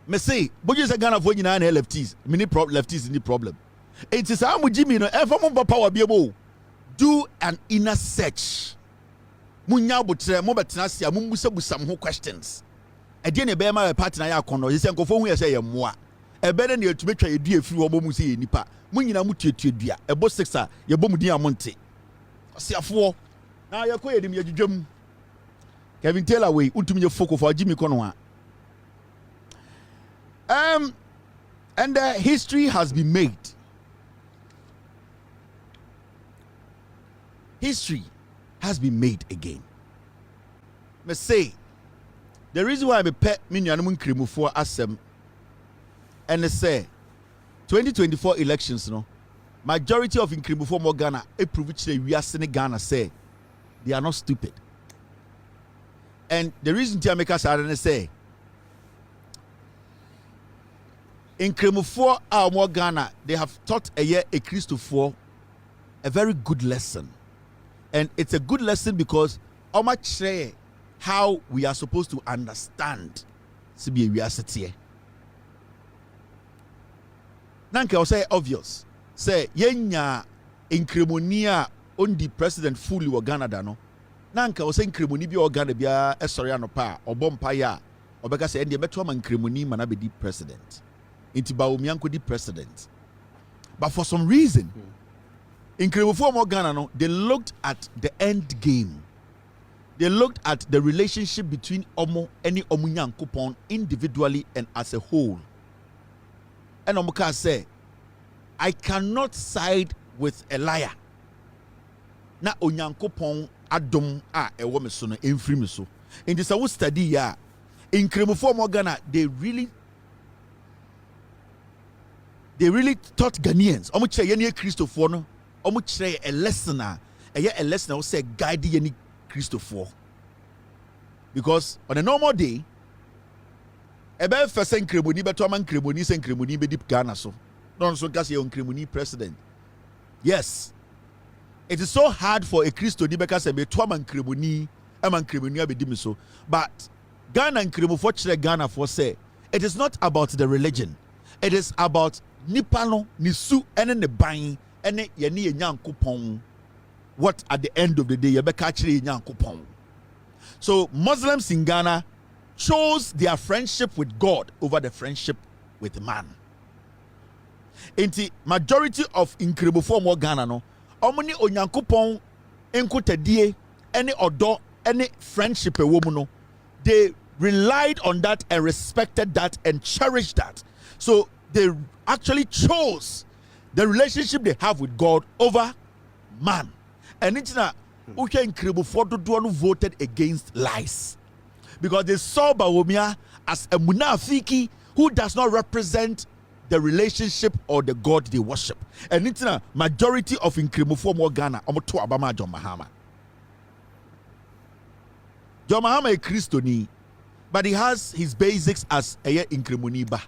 me say boju se Ghana fo nyina na lefties mini lefties ni problem it is how mu jimi no e fo mo power bi ebo do an inner search munya botre mo betena sia mo busa mo questions edie ne be ma party na ya kono ye se nkofo hu ye se ye moa ebe ne etube twa edu efiri wo mu se ye nipa munyina mu tuetuedua ebo 6 a ye bom din amonte osiafo na ye ko yedim ye dwedwam Kevin Taylor we utumi ye foko for Jimmy kono a and history has been made. History has been made again. Me say the reason why me pet me nuanum Nkrumah asem and say 2024 elections no majority of Nkrumah more Ghana e prove we are seeing Ghana say they are not stupid. And the reason to make us say Nkrumah are more Ghana, they have taught a Christopher a very good lesson. And it's a good lesson because how much how we are supposed to understand CBA reality. Nanke will say obvious. Say yenya Nkrumah on the president fully wa Ghana dano. Nanke will say Nkrumah bi o Ghana bia esori anopa obompa ya obeka say ende beto ma Nkrumah mana be the president. Intiba Umianko the president. But for some reason, in Nkrumah Ghana, no, they looked at the end game. They looked at the relationship between Omo and Omunyankopon individually and as a whole. And Omuka say, I cannot side with a liar. Na Onyankopon adom ewo me so no emfiri me so. In this I study ya in Nkrumah Ghana, they really taught Ghanaians. Omo che yeni Christopher no. Omo che a lesson a lesson say guide yeni Christopher. Because on a normal day, ebe first Nkrumah ni beto man Nkrumah ni se Nkrumah be deep Ghana so. Don't so kasi Nkrumah president. Yes. It is so hard for a Christo ni because be to man Nkrumah be dim so. But Ghana Nkrumah for chere Ghana for say it is not about the religion. It is about Nipano, Nisu, and the buying, and Yani Yankupon. What at the end of the day, Yabekachri Yankupon. So Muslims in Ghana chose their friendship with God over the friendship with man. In the majority of Nkrumah Ghana, no, Omni Onyankupon, Enkutadie, any odo, any friendship a woman, no, they relied on that and respected that and cherished that. So they actually chose the relationship they have with God over man. And it's not Nkrumah voted against lies because they saw Bawumia as a munafiki who does not represent the relationship or the God they worship. And it's not majority of Nkrumah Ghana omoto abama John Mahama. John Mahama is Christoni, but he has his basics as a Nkrumah.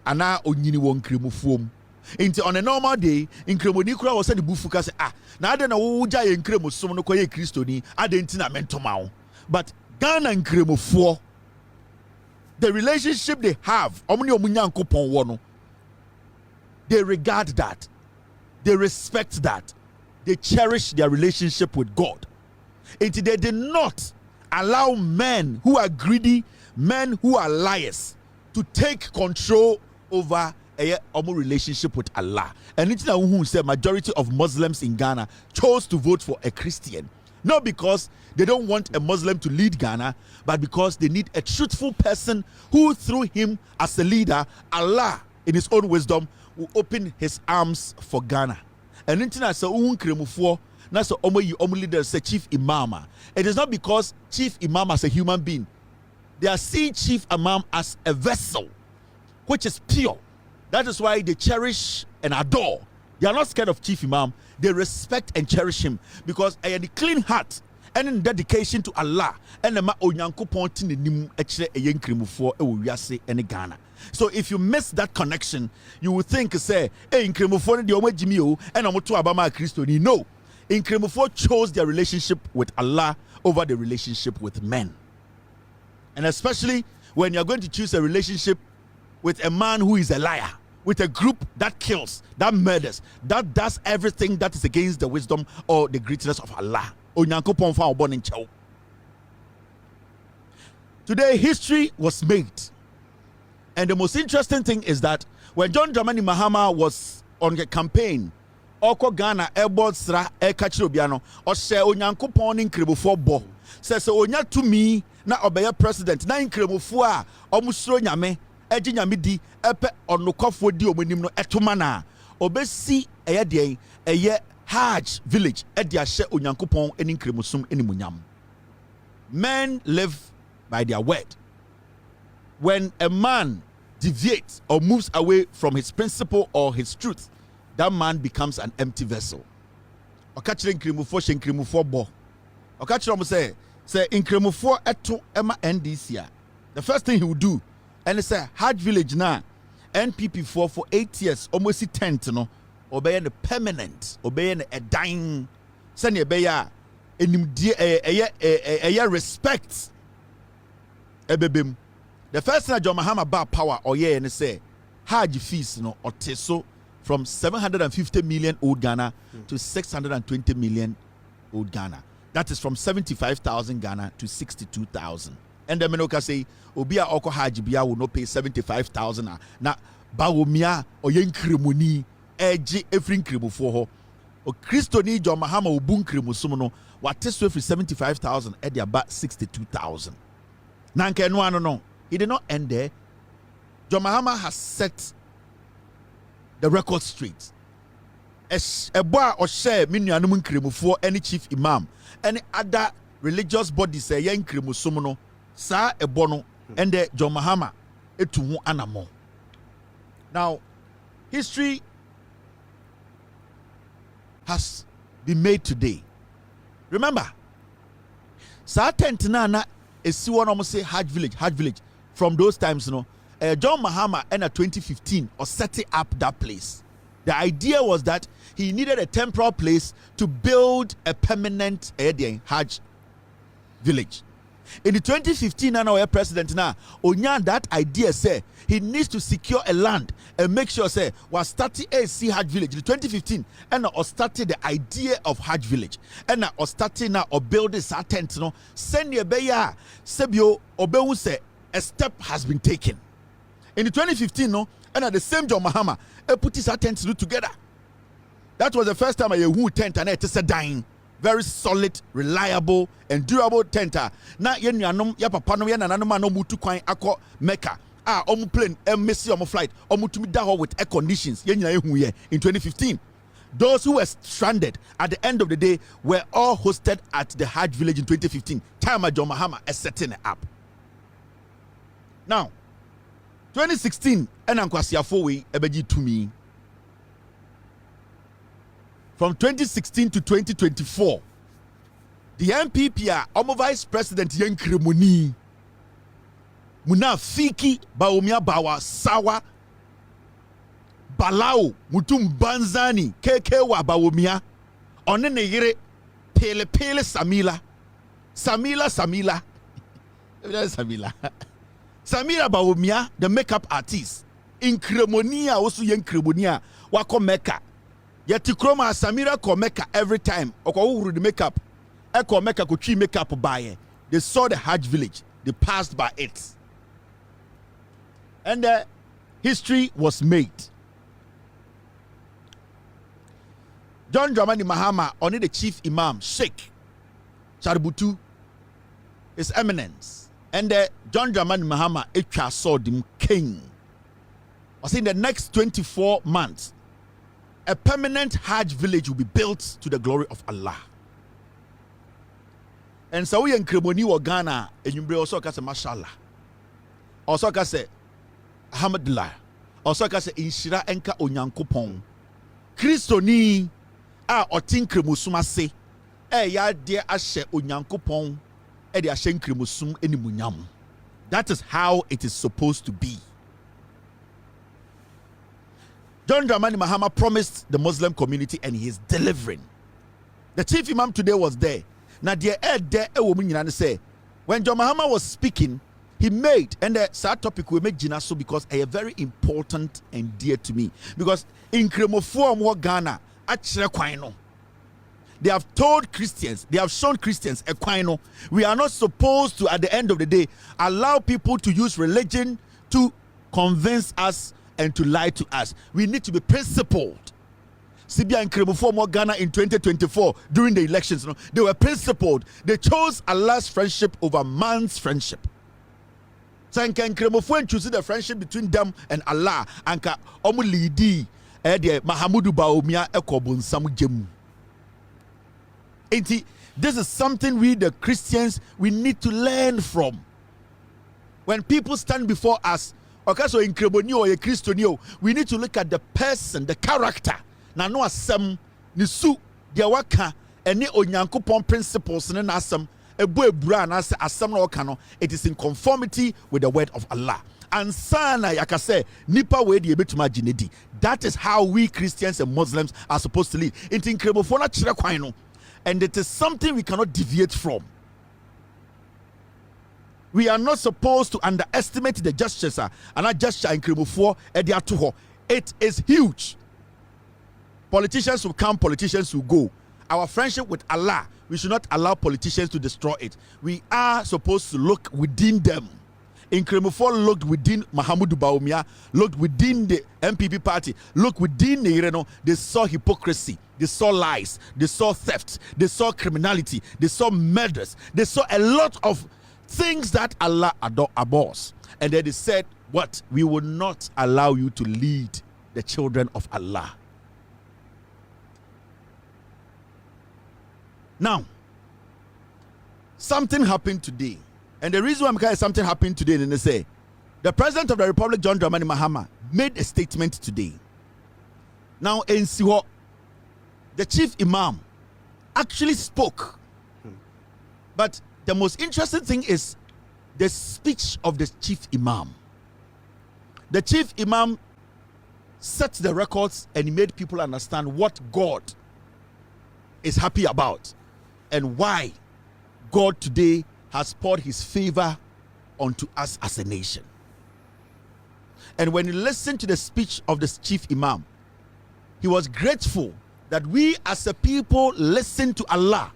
Ana onyini wo Nkrumah. Into on a normal day, Nkrumah kura was said the bufuka say na ade na wo gya ye Nkrumah som no koye Kristoni ade ntina mentoma. But Ghana Nkrumah, the relationship they have, omni omunyankopon wo no, they regard that, they respect that, they cherish their relationship with God. They did not allow men who are greedy, men who are liars, to take control over a relationship with Allah. And it's now who said majority of Muslims in Ghana chose to vote for a Christian Not because they don't want a Muslim to lead Ghana, but because they need a truthful person who, through him as a leader, Allah, in his own wisdom, will open his arms for Ghana. And international Nkrumah, that's the only leader, say Chief Imam. It is not because Chief Imam as a human being. They are seeing Chief Imam as a vessel, which is pure. That is why they cherish and adore. They are not scared of Chief Imam. They respect and cherish him because I had a clean heart and in dedication to Allah. And the Onyankopon tin nim ekire eye Nkrumah e wo wiase ene Ghana. So if you miss that connection, you will think say, "Hey, Nkrumah de omagimi o, and omoto abama Christoni." No, Nkrumah chose their relationship with Allah over the relationship with men. And especially when you're going to choose a relationship with a man who is a liar, with a group that kills, that murders, that does everything that is against the wisdom or the greatness of Allah. Onyankopon fa obon nchew. Today, history was made. And the most interesting thing is that when John Dramani Mahama was on the campaign, Oko Ghana airboard sra ekachiro biano, o se Onyankopon Nkrumah bo. Says onya to me na obeye president na Nkrumah a omusro nyame eji nyame di epe onokofo di omonim no etoma na obesi eye de eye Hajj village edi ahye Onyankopon eni Nkrumah enimunyam. Men live by their word. When a man deviates or moves away from his principle or his truth, that man becomes an empty vessel. Okachire Nkrumah bo. Okachire mo say Nkrumah eto ema NDC. The first thing he would do, and he say Hajj village na NPP for 8 years almost tent no obey the permanent obey a dying send ye beya enimdie respect ebebem. The first thing John Mahama ba power or yeah and say Hajj fees no or so from 750 million old Ghana to 620 million old Ghana. That is from 75,000 Ghana to 62,000. And the Menoka say Obia Oko Hajj Bia will not pay 75,000 na Bawumia or Nkrumah Eji every Nkrumah for her. O Christo ni John Mahama Obun Nkrumah Sumuno what is for 75,000 at the about 62,000. Nanke no. He did not end there. John Mahama has set the record straight. A boy or share Minuanum Nkrumah for any chief imam, any other religious bodies say Nkrumah Sumuno, Sa Ebono, and the John Mahama etu anamo. Now, history has been made today. Remember, Sa Tentinana is one almost say Hajj village. From those times, John Mahama in 2015 or setting up that place. The idea was that he needed a temporal place to build a permanent Hajj village. In the 2015, our president now, Onyan that idea say he needs to secure a land and make sure say was starting a Hajj village in 2015 and or started the idea of Hajj village and or starting now or building a tent send your beya sebio obewu say a step has been taken. In the 2015 and at the same John Mahama put his tent together. That was the first time I who tent and it is a dying. Very solid, reliable, and durable tent. Na yenuanom ya papa no ya nananom no mutu kwan akọ Mecca. Omu plane messi omu flight. Omu tumi da ho with air conditions. Ye nyina ehu ye in 2015. Those who were stranded at the end of the day were all hosted at the Hajj village in 2015. Time John Mahama is setting it up. Now, 2016 enankwasiafo we ebeji tumi. From 2016 to 2024, the NPP are Vice President Nkrumah Muna Fiki Baumia Bawa Sawa Balao Mutum Banzani Kekewa Baumia Onene Yere Pele Samila Samila Baumia, the makeup artist. Nkrumah also Nkrumah wako Mecca. Yeti Kroma Samira ko Mecca every time. Oko the makeup. Eko Mecca ko tree makeup buy. They saw the Hajj village. They passed by it. And history was made. John Dramani Mahama, only the chief imam, Sheikh, Charbutu, His Eminence, and the John Dramani Mahama Etwa saw them king. Was in the next 24 months, a permanent Hajj village will be built to the glory of Allah. And so we in Kremoni or Ghana, and you also say mashallah, also say alhamdulillah, also say inshira enka onyankopon. Kristoni a otin kremusuma se, ya de ashe onyankopon, de ashe kremusum enimunyam. That is how it is supposed to be. John Dramani Mahama promised the Muslim community, and he is delivering. The chief imam today was there. Now, when John Mahama was speaking, he made, and the sad topic we make Jinaso because a very important and dear to me. Because in Kremofo Ghana, they have told Christians, they have shown Christians, we are not supposed to, at the end of the day, allow people to use religion to convince us and to lie to us. We need to be principled. Sibia and Kremofo Ghana in 2024 during the elections, they were principled. They chose Allah's friendship over man's friendship. So can Kremofo choose the friendship between them and Allah and ka omu lidi Mahamudu Baumia ekobun samu jemu. This is something we the Christians we need to learn from. When people stand before us, okay, so in Kremoni or a Christianio, we need to look at the person, the character. Na no asem ni su dia waka ene onyankopon principles ne na asem ebu ebura na asem na waka no, it is in conformity with the word of Allah. And sana yakase nipa we de ebetuma ginedi. That is how we Christians and Muslims are supposed to live. It in kremofo na kire kwan no, and it is something we cannot deviate from. We are not supposed to underestimate the gestures and a gesture in kremofo e de ato ho. It is huge. Politicians will come, politicians will go. Our friendship with Allah, we should not allow politicians to destroy it. We are supposed to look within them. In Kremofo looked within Mahamudu Baumia, looked within the NPP party, looked within the Ireno. They saw hypocrisy, they saw lies, they saw theft, they saw criminality, they saw murders, they saw a lot of things that Allah abhors. And then they said, what? We will not allow you to lead the children of Allah. Now, something happened today. And the reason why I'm saying something happened today, and they say, the President of the Republic, John Dramani Mahama, made a statement today. Now, in Siwo, the Chief Imam actually spoke. But the most interesting thing is the speech of the Chief Imam. The Chief Imam set the records and he made people understand what God is happy about. And why God today has poured his favor onto us as a nation. And when you listen to the speech of the Chief Imam, he was grateful that we as a people listen to Allah.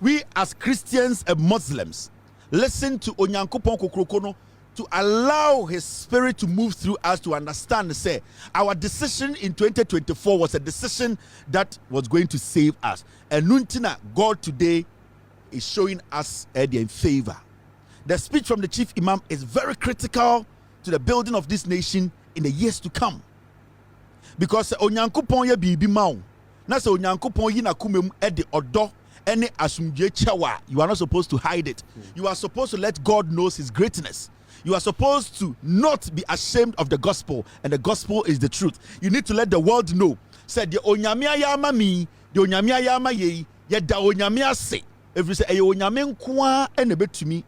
We as Christians and Muslims listen to Onyankopon Kokrokono to allow his spirit to move through us to understand, say, our decision in 2024 was a decision that was going to save us. And Nuntina, God today is showing us in favor. The speech from the Chief Imam is very critical to the building of this nation in the years to come. Because Onyankopon ye bibi mau. Na se Onyankopon yi na kumem e de odo ene asumdwe chewa. You are not supposed to hide it. You are supposed to let God know his greatness. You are supposed to not be ashamed of the gospel, and the gospel is the truth. You need to let the world know. Said the onyamia yama mi, the onyamia yama ye, yet the onyamia say. If you say a onyamen kwa and a bit to me,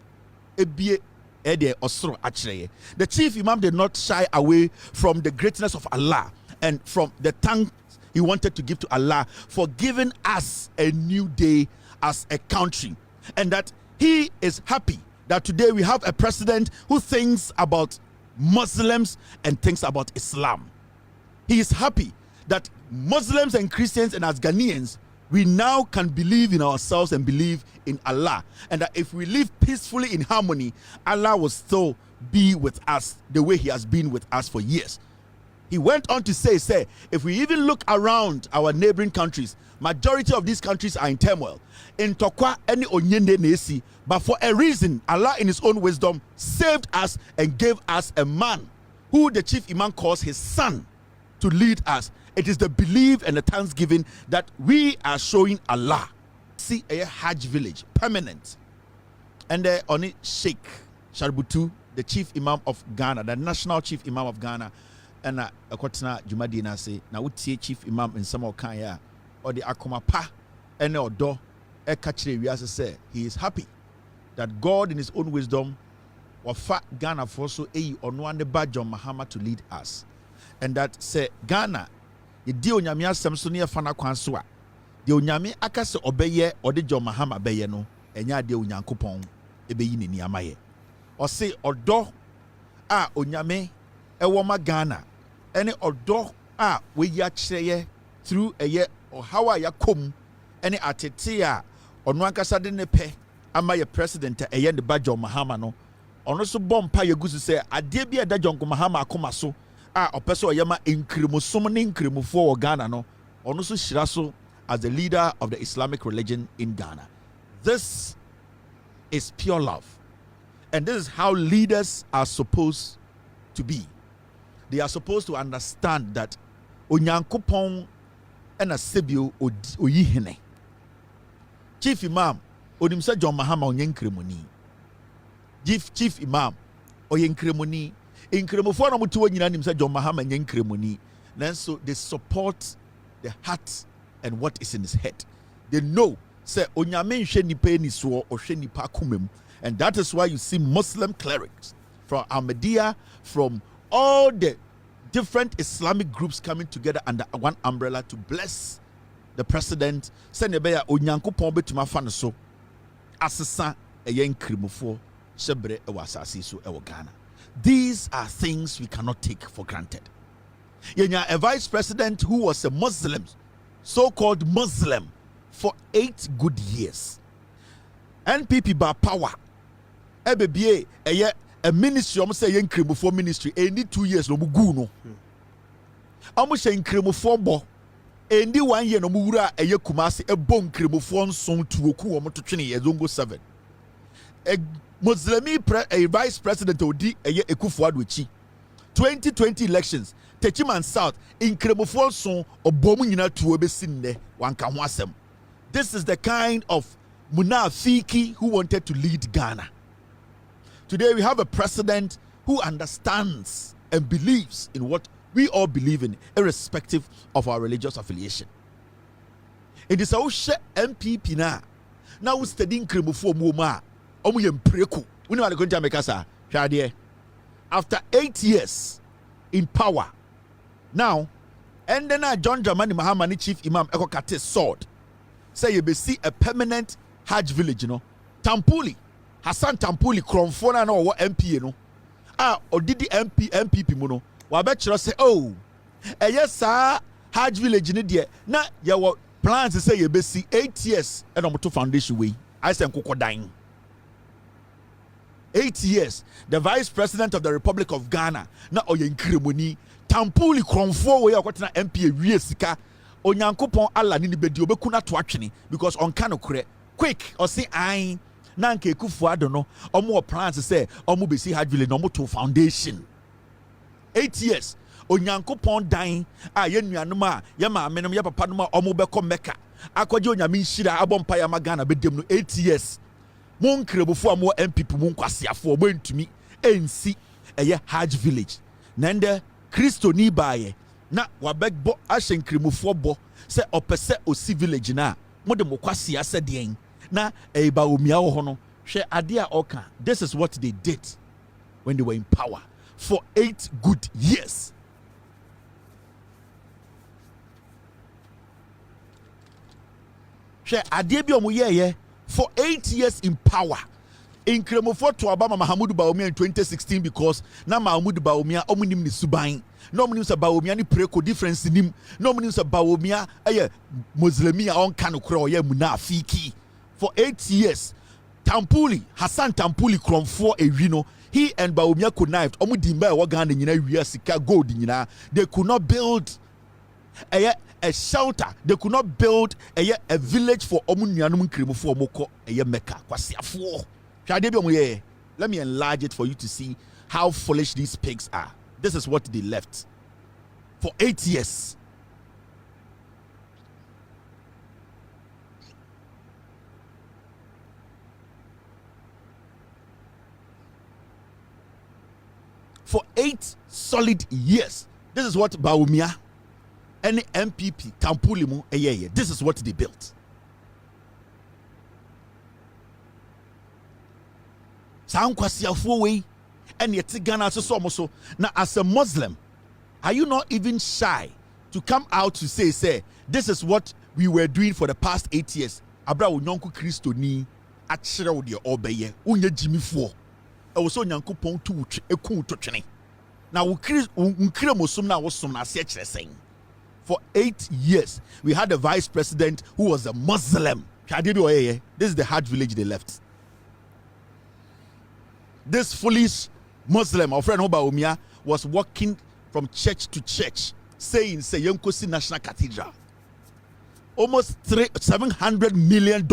a be ede osro actually. The Chief Imam did not shy away from the greatness of Allah and from the thanks he wanted to give to Allah for giving us a new day as a country, and that he is happy that today we have a president who thinks about Muslims and thinks about Islam. He is happy that Muslims and Christians and as Ghanaians, we now can believe in ourselves and believe in Allah. And that if we live peacefully in harmony, Allah will still be with us the way he has been with us for years. He went on to say, if we even look around our neighboring countries, majority of these countries are in turmoil. In Tokwa, any onyende nesi, but for a reason, Allah in his own wisdom saved us and gave us a man who the chief imam calls his son to lead us. It is the belief and the thanksgiving that we are showing Allah. See a Hajj village, permanent. And on it, Sheikh Sharbutu, the chief imam of Ghana, the national chief imam of Ghana, and Akotna Jumadina say, now we see chief imam in some Kanya or the Akoma Pa and Odo Ekachre. We also say he is happy that God in his own wisdom will fat Ghana for so or no one the badge on Muhammad to lead us. And that say Ghana, the deal Nyamia Samsonia Fana Kwansua, the Unyami Akase Obeye or the John Muhammad Bayeno, and ya de Unyankupon, Ebeyin in Yamaye. Or say Odo Unyame Ewoma Ghana. Any odo we ya cheye through a year or how I come any atetia or no ankasa de ne pe ama ye president a yen the badge of Mahama no ono so bompa ye gusu say ade bia da jonko Mahama akoma so opeso yama inkrimusom ne inkrimufo Ghana no ono so shira so as the leader of the Islamic religion in Ghana. This is pure love, and this is how leaders are supposed to be. They are supposed to understand that Onyankopon and a Sebio oyihene. Chief Imam Odimsa John Mahama onyenkremoni. Chief Imam oyenkremoni. Inkremofo na mutu nyina nimsa John Mahama nyenkremoni. Then so they support the heart and what is in his head. They know say onyame nhwe nipa ni so ohwe nipa kumem, and that is why you see Muslim clerics from Ahmadiyya, from all the different Islamic groups coming together under one umbrella to bless the president. Send a onyankopon betuma fa no so asesa eyen krimofo sebre e wasasi so e Ghana. These are things we cannot take for granted. Yenya a vice president who was a Muslim, so-called Muslim, for 8 good years. NPP by power. Ebebie a ministry, almost say Nkrumah ministry, need 2 years no mugu no. Almost say Nkrumah bo, and 1 year no mugura a Kumasi a bon Nkrumah song to Oku or Motocini a Zongo 7. A Muslimi a vice president Odi a year Ekufuad Wichi. 2020 elections, Techiman South, Nkrumah song or Bomina to Obesinde, one can wasem. This is the kind of Munafiki who wanted to lead Ghana. Today we have a president who understands and believes in what we all believe in, irrespective of our religious affiliation. It is our NPP now. Now we're studying Nkrumah Muma. We know what going to make us after 8 years in power. Now, and then John Dramani Mahama, chief imam, Ekokate sword. Say you be see a permanent Hajj village, you know. Tampuli. Hassan Tampuli Kromfona no what MP you know. Or did the MPP muno. Wabetro say oh. Yes sir Hajj village ni there. Na your plans to say you be see 8 years and on to foundation way. I say nkoko dying. 8 years. The vice president of the Republic of Ghana na oyenkremoni Tampuli Kromfo we akwatena MP wie sika. Onyankopon Allah ni bedi obekuna to atwene because on kanokre quick or say I nanke Kufuado no omo plans say omo be see Hajj village no to foundation 8 years Onyankopon dying ye nuanom a ye maame nom ye papa nom a omo beko Mecca akwaje onyame nhira abompa ya magana bedem no 8 years mon krebufo amo MPP mon kwasiafo obentumi ensi eye Hajj village nende Kristo ni baye na wabegbo ashen krimufo bo se opese osi village na mode mokwasi aseden na eba omia ho no hwe ade a oka. This is what they did when they were in power for 8 good years. Hwe ade bi omoyeye for 8 years in power. In Kremofo to Obama Mahamudu Bawumia in 2016 because na Mahamudu Bawumia omunim ni suban. No omunim sa Bawumia ni preko difference nim. No omunim sa Bawumia Muslimia on kanokro ye munafiki. For 8 years, Tampuli, Hassan Tampuli Kromfo Ewino, he and Bawumia connived. Omu dimba wa Ghana nyina wia sika gold nyina. They could not build a shelter. They could not build a village for Omu Nyanum Nkrumah for Moko Mecca. Kwasiafo. Let me enlarge it for you to see how foolish these pigs are. This is what they left for 8 years. For 8 solid years. This is what Bawumia and NPP Tampulimu this is what they built. And yet Ghana so now as a Muslim, are you not even shy to come out to say this is what we were doing for the past 8 years? Abra unyonku Kristo ni achira wo de obeye unye jimifo e wo so nyankopon tu eku to twene na wo nkira mosum na wo som na ase kire sen. For 8 years we had a vice president who was a Muslim. This is the Hajj village they left. This foolish Muslim, our friend Bawumia, was walking from church to church saying, say, Yonkosi National Cathedral. Almost $700 million.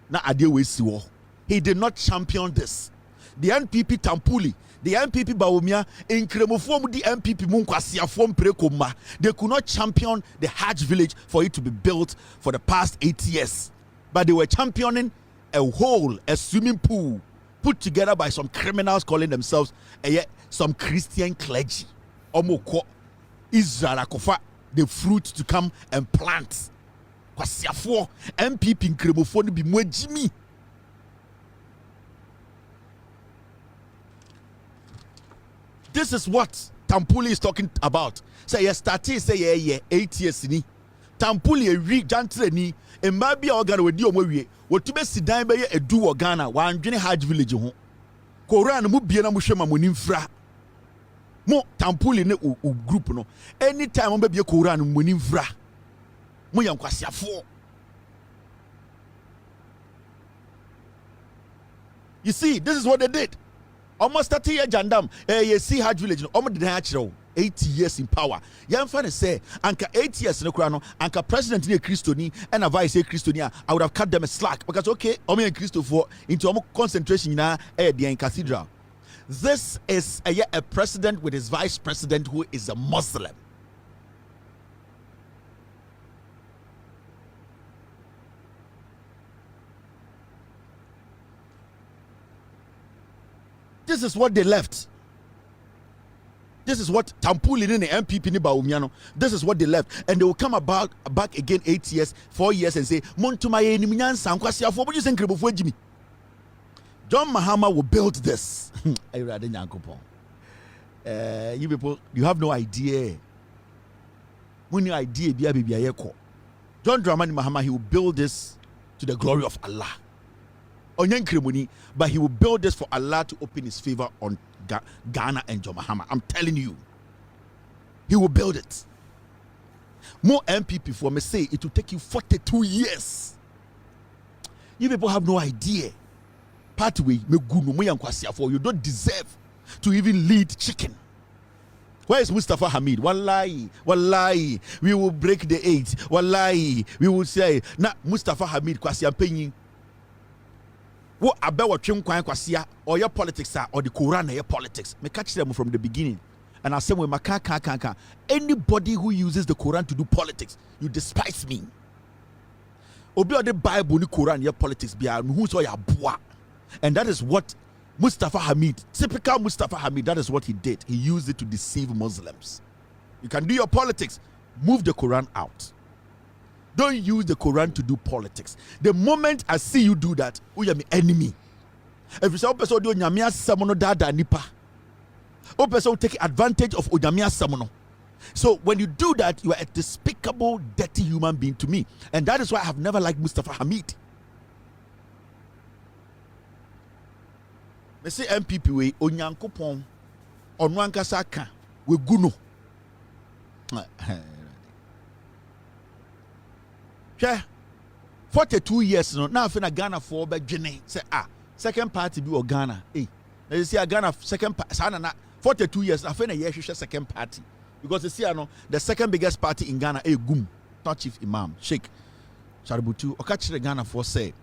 Na adewe siwo. He did not champion this. The NPP Tampuli, the NPP Bawumia, in Kremofom, the NPP Munkwasiafom Prekoma, they could not champion the Hajj village for it to be built for the past 8 years. But they were championing a swimming pool put together by some criminals calling themselves some Christian clergy. Omoko Israel akofa the fruit to come and plant. Kwasiafo NPP Nkrumah bi mwejimi. This is what Tampuli is talking about. Say started say 8 years ni. Tampuli ri jantre ni emma bia organa wedi omwe wotube sidan be edu wo Ghana wandwene Hajj village ho. Quran mu bie na mu hwema mo nimfra. Mo Tampuli ne o group no anytime mo be bie Quran mo nimfra. Mo yankwasiafo. You see, this is what they did. Almost 30 years jandam you see Hajj village no almost did actually 80 years in power. Yamfa say anka 8 years no kura no anka president ni Christoni and a vice Christoni I would have cut them a slack because okay omo Christo for into omo concentration na the cathedral. This is a president with his vice president who is a Muslim. This is what they left. This is what Tampuli and the NPP ni Bawumia. This is what they left, and they will come back again 8 years, 4 years, and say, "Montumaye ni minyansa nkwasiafo boju senkrebofo ejimi." John Mahama will build this. You people, you have no idea. When your idea be ayeko. John Dramani Mahama, he will build this to the glory of Allah. But he will build this for Allah to open his favor on Ghana and John Mahama. I'm telling you, he will build it. More NPP for me say it will take you 42 years. You people have no idea. Pathway you don't deserve to even lead chicken. Where is Mustafa Hamid? Wallahi, we will break the 8. Wallahi, we will say, na Mustafa Hamid kwasi ampenyi. What about kwasia or your politics or the Quran your politics? Me catch them from the beginning. And I say when anybody who uses the Quran to do politics, you despise me. Obi the Bible ni Quran your politics be who's your boa. And that is what Mustafa Hamid, typical Mustafa Hamid, that is what he did. He used it to deceive Muslims. You can do your politics, move the Quran out. Don't use the Quran to do politics. The moment I see you do that, you are my enemy. If you say person do nyamia samono dada nipa, o person take advantage of nyamia samono. So when you do that, you are a despicable, dirty human being to me, and that is why I have never liked Mustafa Hamid. Me say MPP we onyankopon onu ankasa ka we guno. 42 years no now fina Ghana for be dwene say second party bi o Ghana na you see Ghana second na 42 years I na year second party because you see the second biggest party in Ghana gum not Chief Imam Sheikh Shaributu okachire Ghana for say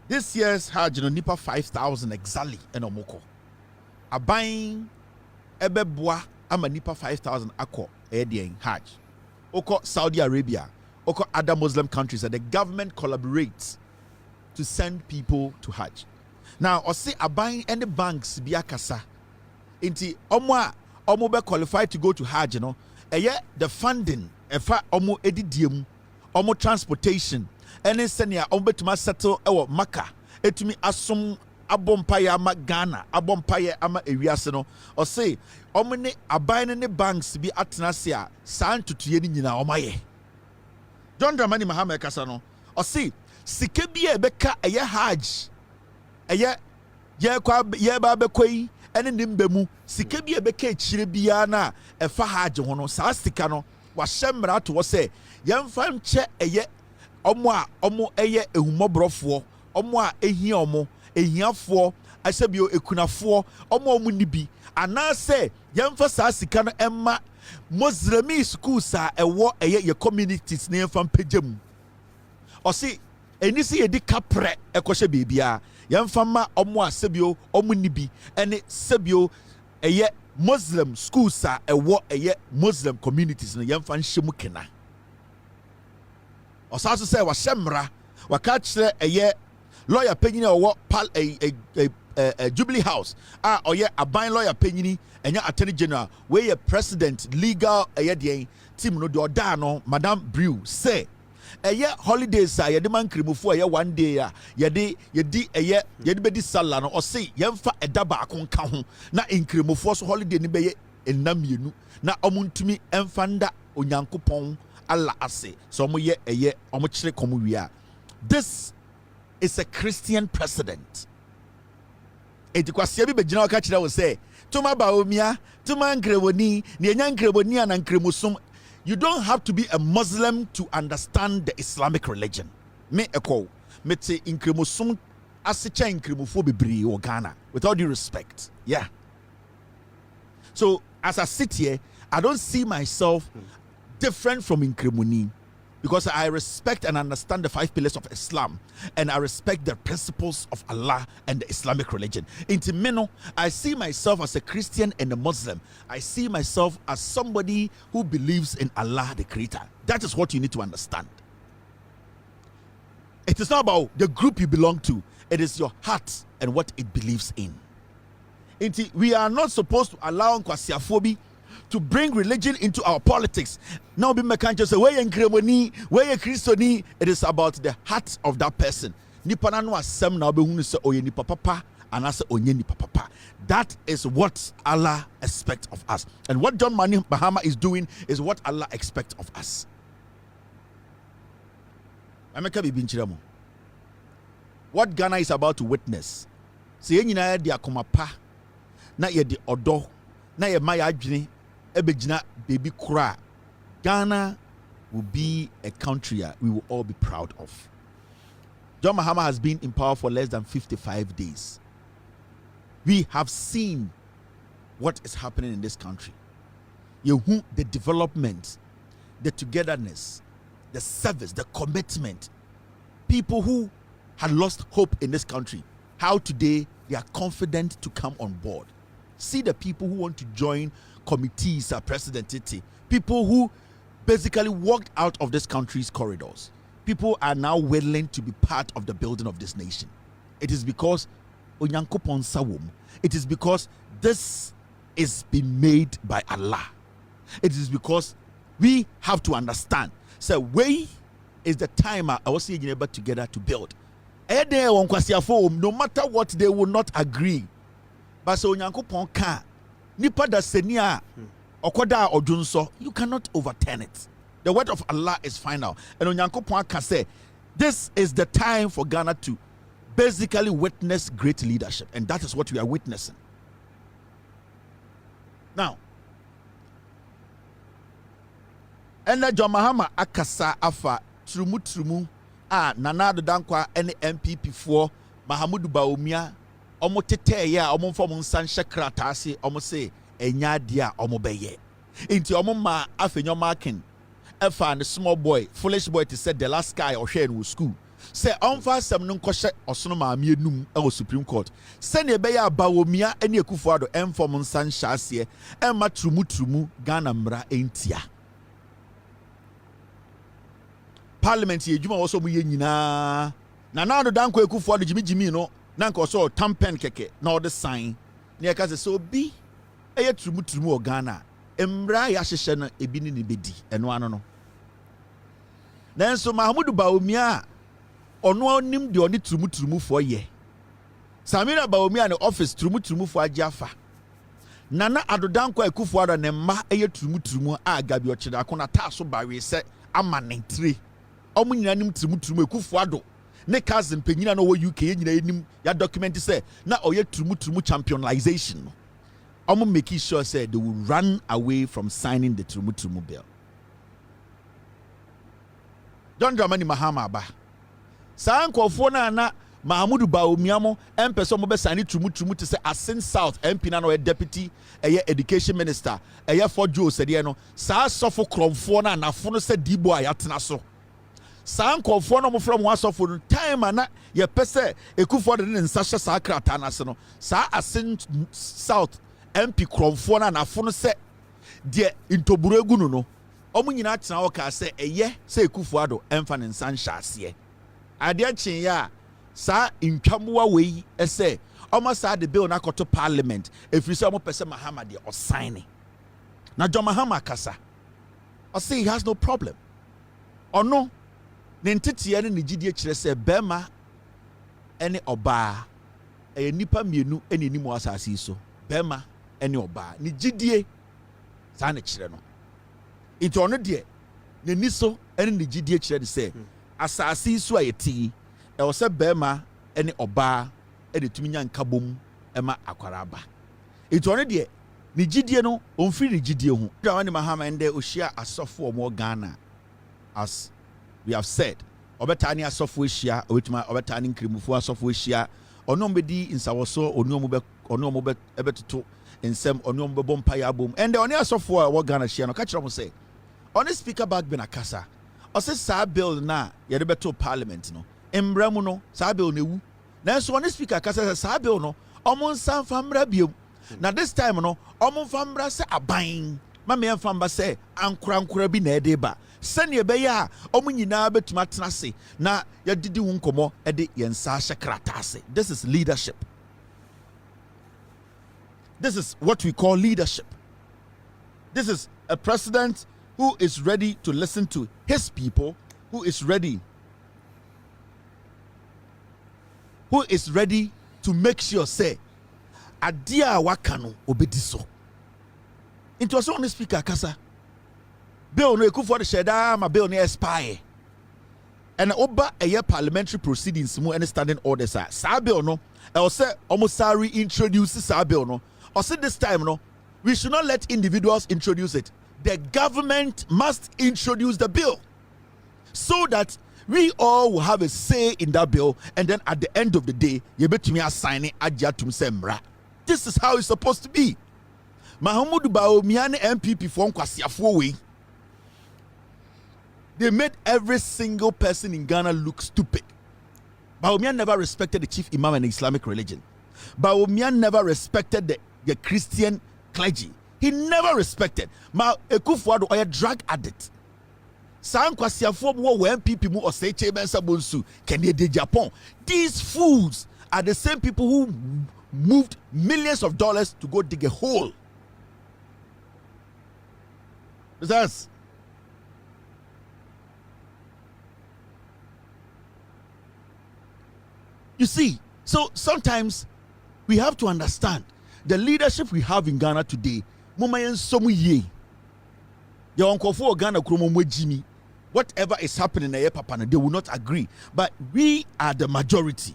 this year's Hajj nipa 5,000 exactly and omoko aban ebeboa ama nipa 5,000 akọ in Hajj oko Saudi Arabia oko other Muslim countries that the government collaborates to send people to Hajj. Now or say aban any banks bi akasa inti omo be qualified to go to Hajj the funding efa omo edidiem omo transportation any senia omo betuma settle ewo Maka etumi asom abompaye ama Ghana abompaye ama ewiase no or say omo ne aban ne banks bi atena se a san tutuye ni nyina omo ye John Dramani Mahama kasa no or say sike bi e beka eye Hajj eye ye ba bekoi ene nimbe mu sike bi e beka chire bia na efa Hajj ho no sa sika no wa hyemra to wo say yemfa nche eye omo eye ehumobrofo omo a ehia omo ehiafo asebio ekunafo omo nibi ana say yemfa sa sika no emma Muslim schools a ewo eye ye communities na yemfa mpagem o si eni si yedi kapre ekwohye bebia yemfa ma omo asebio omo nibi ene sebio eye Muslim schools a ewo eye Muslim communities na yemfa nhemu kena osaso say wa hyemra wa ka kire eye lawyer penyini owo pal Jubilee House oye aban lawyer penyini enya attorney general we president legal eye team no de oda no Madam Brew say eye holidays a yede man kremofo eye one day a yede bedi sala no o say yemfa eda ba akonka ho na nkremofo so holiday ni beye enamienu na omuntumi emfanda onyankopon Allah ase so mo ye eye omo kire komo wia. This is a Christian president. Enti kwasia bi begina waka kire wo say tuma baomia tuma nkrewoni ne enya nkrewoni ana nkremusum. You don't have to be a Muslim to understand the Islamic religion. Me eko mete nkremusum asecha nkremufo bebre o Ghana with all due respect. Yeah. So as I sit here, I don't see myself different from Nkremoni because I respect and understand the 5 pillars of Islam and I respect the principles of Allah and the Islamic religion. In Timeno, I see myself as a Christian and a Muslim. I see myself as somebody who believes in Allah the Creator. That is what you need to understand. It is not about the group you belong to. It is your heart and what it believes in. We are not supposed to allow Nkwasiafobi to bring religion into our politics. Now be can't just say where Nkremoni, where Christoni. It is about the heart of that person. Nipa na no asem na be hunu se oye nipa papa and ase onye nipa papa. That is what Allah expects of us. And what John Mahama is doing is what Allah expects of us. What Ghana is about to witness. Se nyina ye de akoma pa na ye de odo na ye ma ya adwene ebegina baby kura. Ghana will be a country we will all be proud of. John Mahama has been in power for less than 55 days. We have seen what is happening in this country. The development, the togetherness, the service, the commitment. People who had lost hope in this country, how today they are confident to come on board. See the people who want to join committees, president, people who basically walked out of this country's corridors. People are now willing to be part of the building of this nation. It is because Onyankopon Sawom. It is because this is being made by Allah. It is because we have to understand. So we is the time I was saying together to build. No matter what, they will not agree. But so Onyankopon can nipa da senia okoda odunso, you cannot overturn it. The word of Allah is final. And Onyankopon can say, this is the time for Ghana to basically witness great leadership. And that is what we are witnessing. Now, and John Mahama akasa afa trumu nana do dankwa any NPP for Mahamudu Baumia ɔmo tete ya ɔmo mfa ɔmo nsa nhyɛ krataa ase ɔmo se enya dia ɔmo bɛyɛ nti ɔmo ma afenyo marking ɛfa ne small boy foolish boy to say the last guy ɔhwɛ no school sɛ ɔmfa asɛm no nkɔhyɛ ɔsono maame enum ɛwɔ supreme court sɛ ne ɛbɛyɛ abawomia ɛne Akufo-Addo ɛmfa ɔmo nsa nhyɛ aseɛ ɛma trumu Ghana mmara ɛntia parliament yɛ adwuma wɔ so mo yɛ nyinaa na Nana Dankwa Akufo-Addo jimi no na nka ɔsɔ tampen kɛkɛ na ɔde sign ne ɛka sɛ obi ɛyɛ trumu wɔ Ghana mmara yɛ ahyehyɛ no ebi ne bedi ɛno ano no nanso Mahamudu Bawumia ɔno anim de ɔne trumu fo yɛ Samira Bawumia ne office trumu fo agye afa Nana Dankwa Akufo-Addo ne mma ɛyɛ trumu a Gabi ɔkyerɛ akona taa so bawe sɛ ama ne ntire ɔmo nyina nim trumu Akufo-Addo ne cousin penyina no wɔ UK nyina nim ya document sɛ na ɔyɛ trumu championization no ɔmo make sure say they will run away from signing the trumu bill. John Dramani Mahama aba saa nkɔfoɔ na Mahamudu Bawumia mo ɛmpɛ sɛ ɔmo bɛ sign trumu te sɛ Asin South MP na ɔyɛ deputy ɛyɛ education minister ɛyɛ for Joe sɛdeɛ no saa sɔfo krɔmfoɔ na nafo no sɛ dibo a yɛatena so saa nkɔfoɔ no mo from wasɔfo no time ana yɛpɛ sɛ Akufo-Addo ne nsa hyɛ saa krataa n'ase no saa Asin South MP krɔmfoɔ na nafo no sɛ deɛ ntoburo egu no ɔmo nyinaa tena hɔ kaa sɛ ɛyɛ sɛ Akufo-Addo ɛmfa ne nsa nhyɛ aseɛ adeɛ kyen ya saa ntwamoa wei ɛsɛ ɔmo saa de bill na akɔto parliament efiri sɛ ɔmo pɛ sɛ Mahama deɛ ɔsign na John Mahama kasa ɔsɛ he has no problem ɔno ne nteteɛ ne ne gyidie kyerɛ sɛ bɛrima ɛne ɔbaa ɛyɛ nipa mmienu ɛne anim wɔ asase yi so bɛrima ɛne ɔbaa ne gyidie saa ne kyerɛ no nti ɔno deɛ n'ani so ɛne ne gyidie kyerɛ ne sɛ asase yi so a yɛte yi ɛwɔ sɛ bɛrima ɛne ɔbaa ɛde tumi nya nkabom ɛma akwara aba nti ɔno deɛ ne gyidie no ɔmfiri ne gyidie ho Dramani Mahama ɛndɛ ohyia asɔfo ɔmo Ghana as we have said obeta ni asofo ehia obetuma obeta ni nkrimufo asofo ehia ono mbedi nsawoso ono mo be ebetoto ensem ono mo be bompa ya bom and oni asofo a wo Ghana hia no ka kire mo say oni speaker back be na kasa o say sa bill na ye de beto parliament no embramu no sa bill na ewu nanso oni speaker kasa sa bill no omo nsan famra biem na this time no omo famra se aban ma me famra se ankura bi na ede ba sɛnea ɛbɛyɛ a ɔmo nyinaa bɛtuma tena se na yɛdidi ho nkɔmmɔ ɛde yɛn nsa ahyɛ krataa ase. This is leadership. This is what we call leadership. This is a president who is ready to listen to his people, who is ready to make sure say adia waka no obedi so. Into so on the speaker kasa bill no Akufo-Addo sheda ma bill no expire and oba a parliamentary proceedings mu and standing orders sa bill no e o say almost sorry introduce sa bill no o say this time no we should not let individuals introduce it. The government must introduce the bill so that we all will have a say in that bill, and then at the end of the day you betumi assign it adjatum semra. This is how it's supposed to be. Mahamudu Bawumia ne NPP for nkwasiafo we. They made every single person in Ghana look stupid. Bawumia never respected the chief imam in the Islamic religion. Bawumia never respected the Christian clergy. He never respected. Ma Akufo-Addo or a drug addict. San kwasiafo mo wo NPP mu osei chebensa bonsu Kenya de Japan. These fools are the same people who moved millions of dollars to go dig a hole. That's you see, so sometimes we have to understand the leadership we have in Ghana today. Mumayen somu ye. Your uncle for Ghana Nkrumah Jimmy. Whatever is happening in Papa, they will not agree. But we are the majority.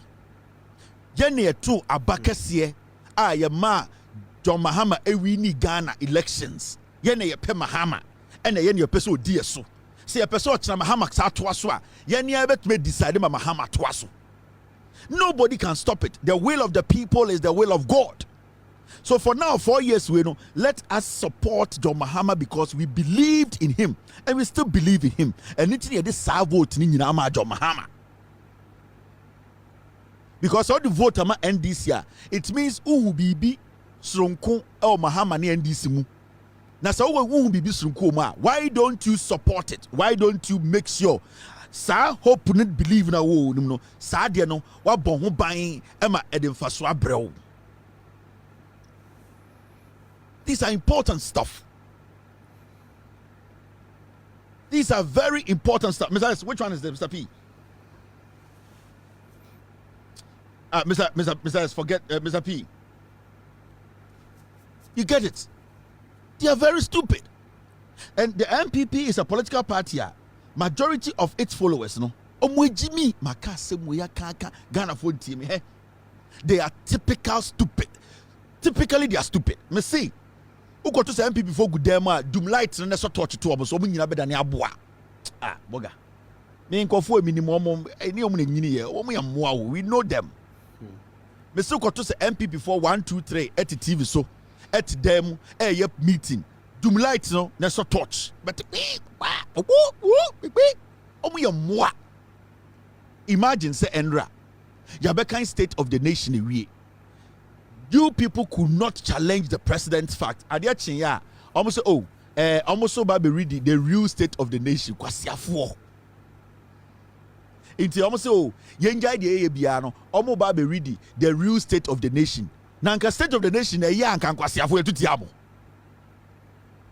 Yene tu abakasie ma John Mahama ewini Ghana elections. Yene ye pe Mahama. Ene yene ye peso dieso. Se ye peso chana Mahama sa toaso a yene ye bet me decide ma Mahama toaso. Nobody can stop it. The will of the people is the will of God. So for now, 4 years, we know, let us support John Mahama because we believed in him and we still believe in him. And it's this vote in John Mahama. Because all the vote ama NDC, it means who bibi sronko el Mahama ni NDC mu. Na sa who bibi sronko ma. Why don't you support it? Why don't you make sure? Sa hope not believe na wo no. Sa de no wa bon ho ban ema edemfa so abrɛw. These are important stuff. These are very important stuff. Mr. S, which one is this, Mr. P? Mr. S, forget Mr. P. You get it? They are very stupid. And the NPP is a political party. Majority of its followers, no. They are typical stupid. Typically, they are stupid. Me see. Who got to say NPP before good demo doom lights and so touch to us so we nyina beda ne aboa boga me nkofo minimum any omne nyini ye omo yammoa we know them. Me see got to say NPP before 1 2 3 at TV so at them meeting doom lights no na so touch but omo yammoa. Imagine say Enra Yabekan state of the nation we. You people could not challenge the president's fact. Adiachinya almost almost so Baby read the real state of the nation. Kwasiafo. Inti almost yenja de biano. Almost Baby read the real state of the nation. Nanka state of the nation ya anka kwasiafo etutiamo.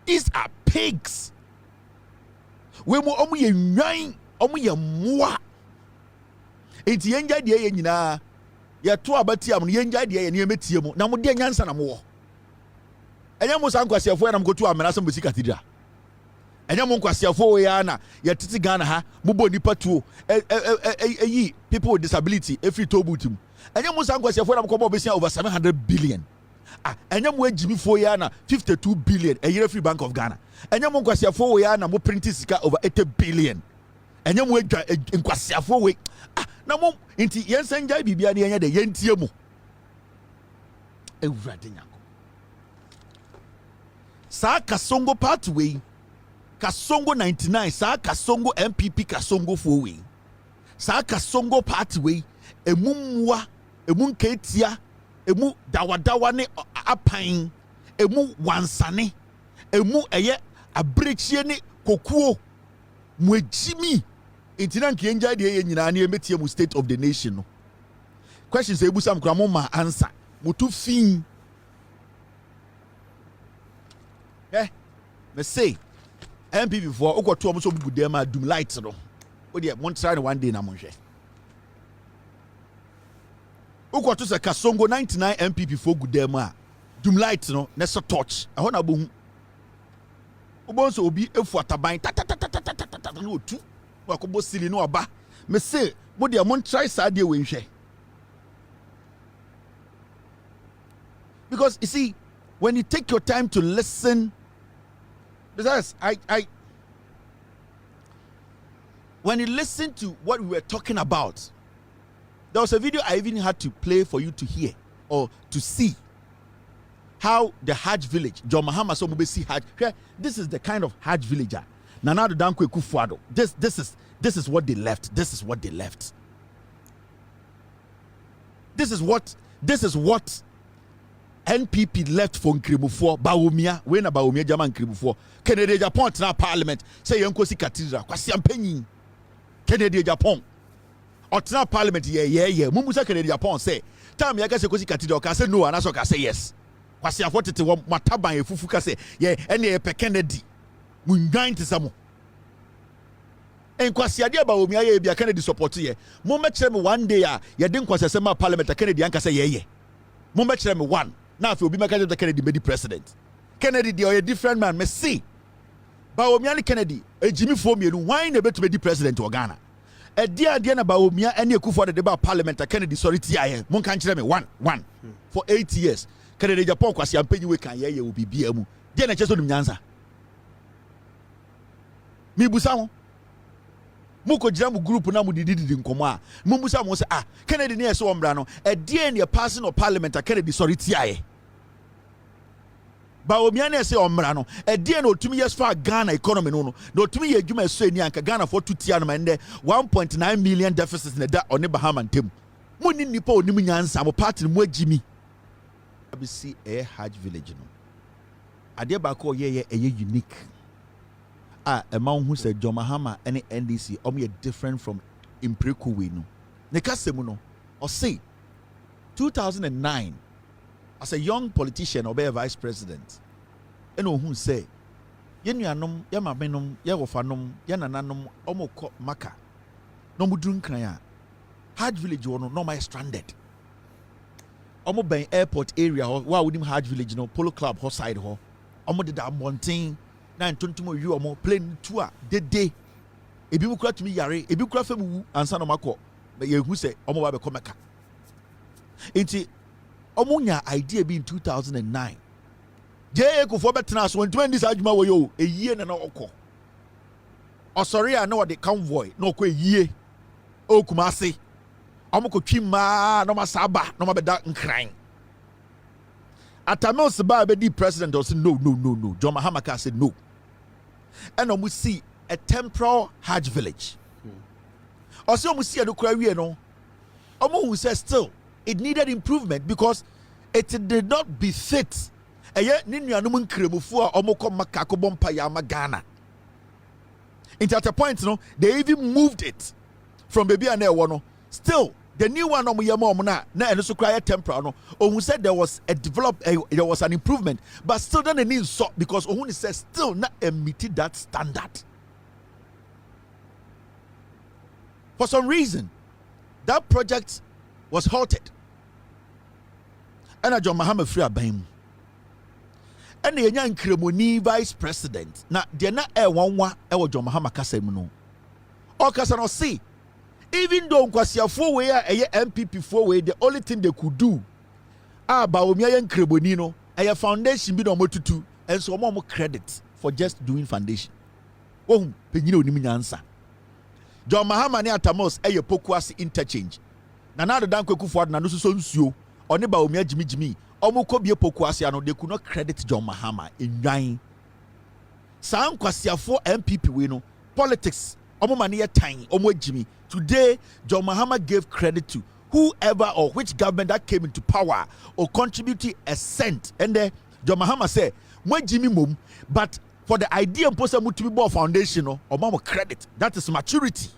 These are pigs. We mo omu ye nwan, omu ye moa. Inti yenja de ye nyina. Ya to abati am no yenja de ye ne metie mu na mo de nyansa na mo wo enya mo san kwasiafo ya na mo to amena sam besi cathedral enya mo kwasiafo ya na ya titi Ghana ha mo bo nipa tuo people with disability every tobutim enya mo san kwasiafo na mo ko besi over 700 billion enya mo ejimi fo ya na 52 billion a year free Bank of Ghana enya mo kwasiafo ya na mo print sika over 80 billion enya mo edwa kwasiafo we na mom inti yensan jai bibia ne yenya de yentie mu ewurade nyako sa kasongo pathway kasongo 99 sa kasongo MPP kasongo fowe sa kasongo pathway emumwa emunketia emu dawadawa ne apan emu wansane emu eye abrechie ne kokuo mwejimi intina nkienja de ye nyina na emetie mu state of the nation no questions ebusam kura mo ma answer mutu fin me say MPP before okoto omo so bugu dem adum light no o de mon try one day na monhwe okoto se kasongo 99 MPP for good dem a dum light no na so touch e ho na bohu obonso obi efu ataban ta no otu wakobo sili no aba me say mo de mon try sade we nhwe because you see when you take your time to listen because when you listen to what we were talking about, there was a video I even had to play for you to hear or to see how the Hajj village, John Mahama so Mubesi Hajj. This is the kind of Hajj villager. Nana the Dankwe Kufuado. This is what they left. This is what they left. This is what NPP left for Nkrumah Bawumia when a Bawumia Jaman Nkrumah Kennedy Japan na parliament say Yankosi Cathedral kwasi ampenyin Kennedy Japan otna parliament yeah mumusa Kennedy Japan say time ya kase kosi Cathedral ka say no anaso ka say yes kwasi afotete wo mataban efufu ka say yeah ene pe Kennedy mungan tisamo en kwasi ade Bawumia ye bia Kennedy support ye mo mekere me one day ya de nkwasi sema parliament Kennedy anka say yeah mo mekere me one. Now, if you be my candidate, Kennedy be the president. Kennedy, they are a different man. Me see. Bawumia Kennedy, a Jimmy Fomielu, why never to be the president of Ghana? A dear Diana Bawumia, and you could for the debate parliament, Kennedy, sorry, TIA, Monkancheme, one. For 8 years. Kennedy, Japan, Kwasi, and Penny, we can hear you will be BMU. Diana just on the answer. Me Busamo. Muko jam group na mu didi nkomo a mumbusa mo say Kennedy ne so ombra no e die ne passing of parliament a Kennedy sorry tiaye ba omiya ne say ombra no e die no otumi yes for Ghana economy no otumi ye adwuma so ani anka Ghana for tutia no mande 1.9 million deficit ne da one Bahama ntem munni nipa onim nyansa mo party mu agimi abi see a Hajj village no ade ba ko ye unique among who said John Mahama and NDC different from Impreku we no. Nekasemuno or say 2009 as a young politician or a vice president. And who say Yenuanum, Yamamenum, Yawafanum, Yanananum, Omoko Maka. No mudrun kraya. Hajj village no my stranded. Omo bay airport area why would him Hajj village no polo club ho side ho. Omo de da mountain. Na ntontomo wi omo plane tour dede ebi mu kura tumi yare ebi kura fam ansa na makọ ye hu se omo ba be komeka enti omo nya idea bi in 2009 je ekofo betena so ntuma ndi sa adwuma wo yo eyie na okọ osori a na wo de convoy na okọ eyie okuma ase omo ko twima na ma saba na ma be da nkran Atamils ba be di president or say no. John Mahama said no. And we see a temporal Hajj village. Also we see a no no. Who says still it needed improvement because it did not befit. Yet Ninuanum Nkrumah omoko makako bompa yama Ghana. Into at a point, they even moved it from baby and there still. The new one on Yamona, and also cry temporal. Who said there was there was an improvement, but still then it needs so because Ohuni says still not meeting that standard. For some reason, that project was halted. And John Mahama free abam. And the young Nkrumah vice president. Now they're not John Mahama Kasemuno. Or Kasano see. Even though Nkwasiafo we a NPP for way, the only thing they could do ba omiya Nkrumah no a foundation bi no motutu and so more credit for just doing foundation. Oh, penyina onim nyansa. John Mahama ne Atamos pokuasi interchange. Na na dan kweku forward na no so nsuo. Oni ba omiya jimi. Omo ko bie pokuasi ano they could not credit John Mahama enwan. Sa Nkwasiafo NPP we no politics omo mane tan omo jimi. Today, John Mahama gave credit to whoever or which government that came into power or contributed a cent. And then John Mahama said, Jimmy mum, but for the idea of posting multiple foundation or mama credit, that is maturity.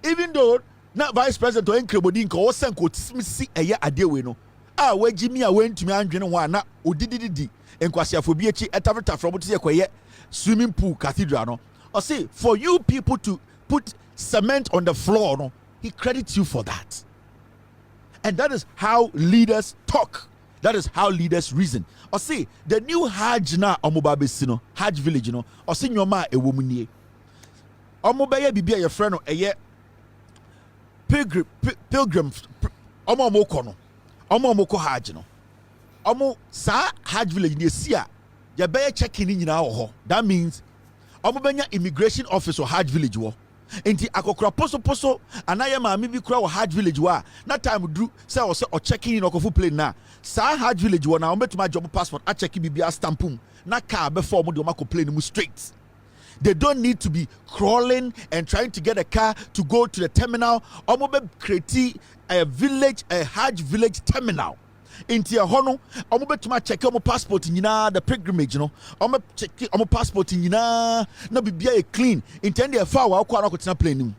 Even though not vice president or Nkrumah ko sen ko see a year idea we no. Where Jimmy went to me and one na odididi enkwasiafo bi echi etafeta from to say swimming pool cathedral no. Or say, for you people to put cement on the floor, no, he credits you for that. And that is how leaders talk. That is how leaders reason. Or say, the new Hajj na omobabesino, Hajj village, no, or say nyoma e womunie. Omobaya bibia your friend a ye pilgrim omomoko no. Omomoko Hajj no. Omo sa Hajj village ni sia. Ya be checking in nyina ho. That means Omobenya immigration office or Hajj village wo. Enti akokra poso anaye maami bi kura wo Hajj village wa. Na time do say o say o checking in okofu plane na. Sa Hajj village wo na ombetuma job passport a check bibia stampum. Na car before mo de o plane mu straight. They don't need to be crawling and trying to get a car to go to the terminal. Omobe create a village, a Hajj village terminal. Into a hono, omo betuma check omo passport nyina the pilgrimage no. Omo check omo passport nyina na bibia e clean. Intend e fa wa kwa na kotina plane nim.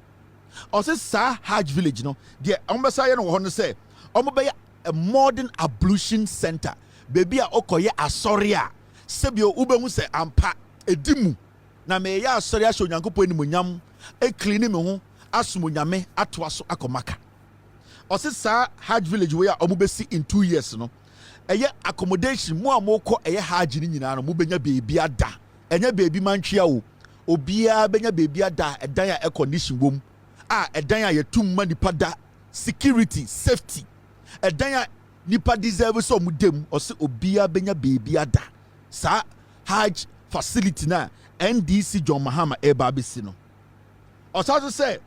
O say sa Hajj village no. The omo say no hono say omo be a modern ablution center. Baby a okoye asoria. Sebio ubemu say ampa edimu. Na me ya asoria sho nyankopon ni monyam e clean me ho asomo nyame atoa so akomaka. Or say Hajj village where omubesi in 2 years no. Eye accommodation mo amoko eye Hajj ni nyina no mo benya baby ada. Enya baby man twia o. Obia benya baby ada edan ya air condition wom. Edan ya yetum ma nipa da security safety. Edan ya nipa deserve so mudem or say obia benya baby ada. Sa Hajj facility na NDC John Mahama eba besi no. Osaso say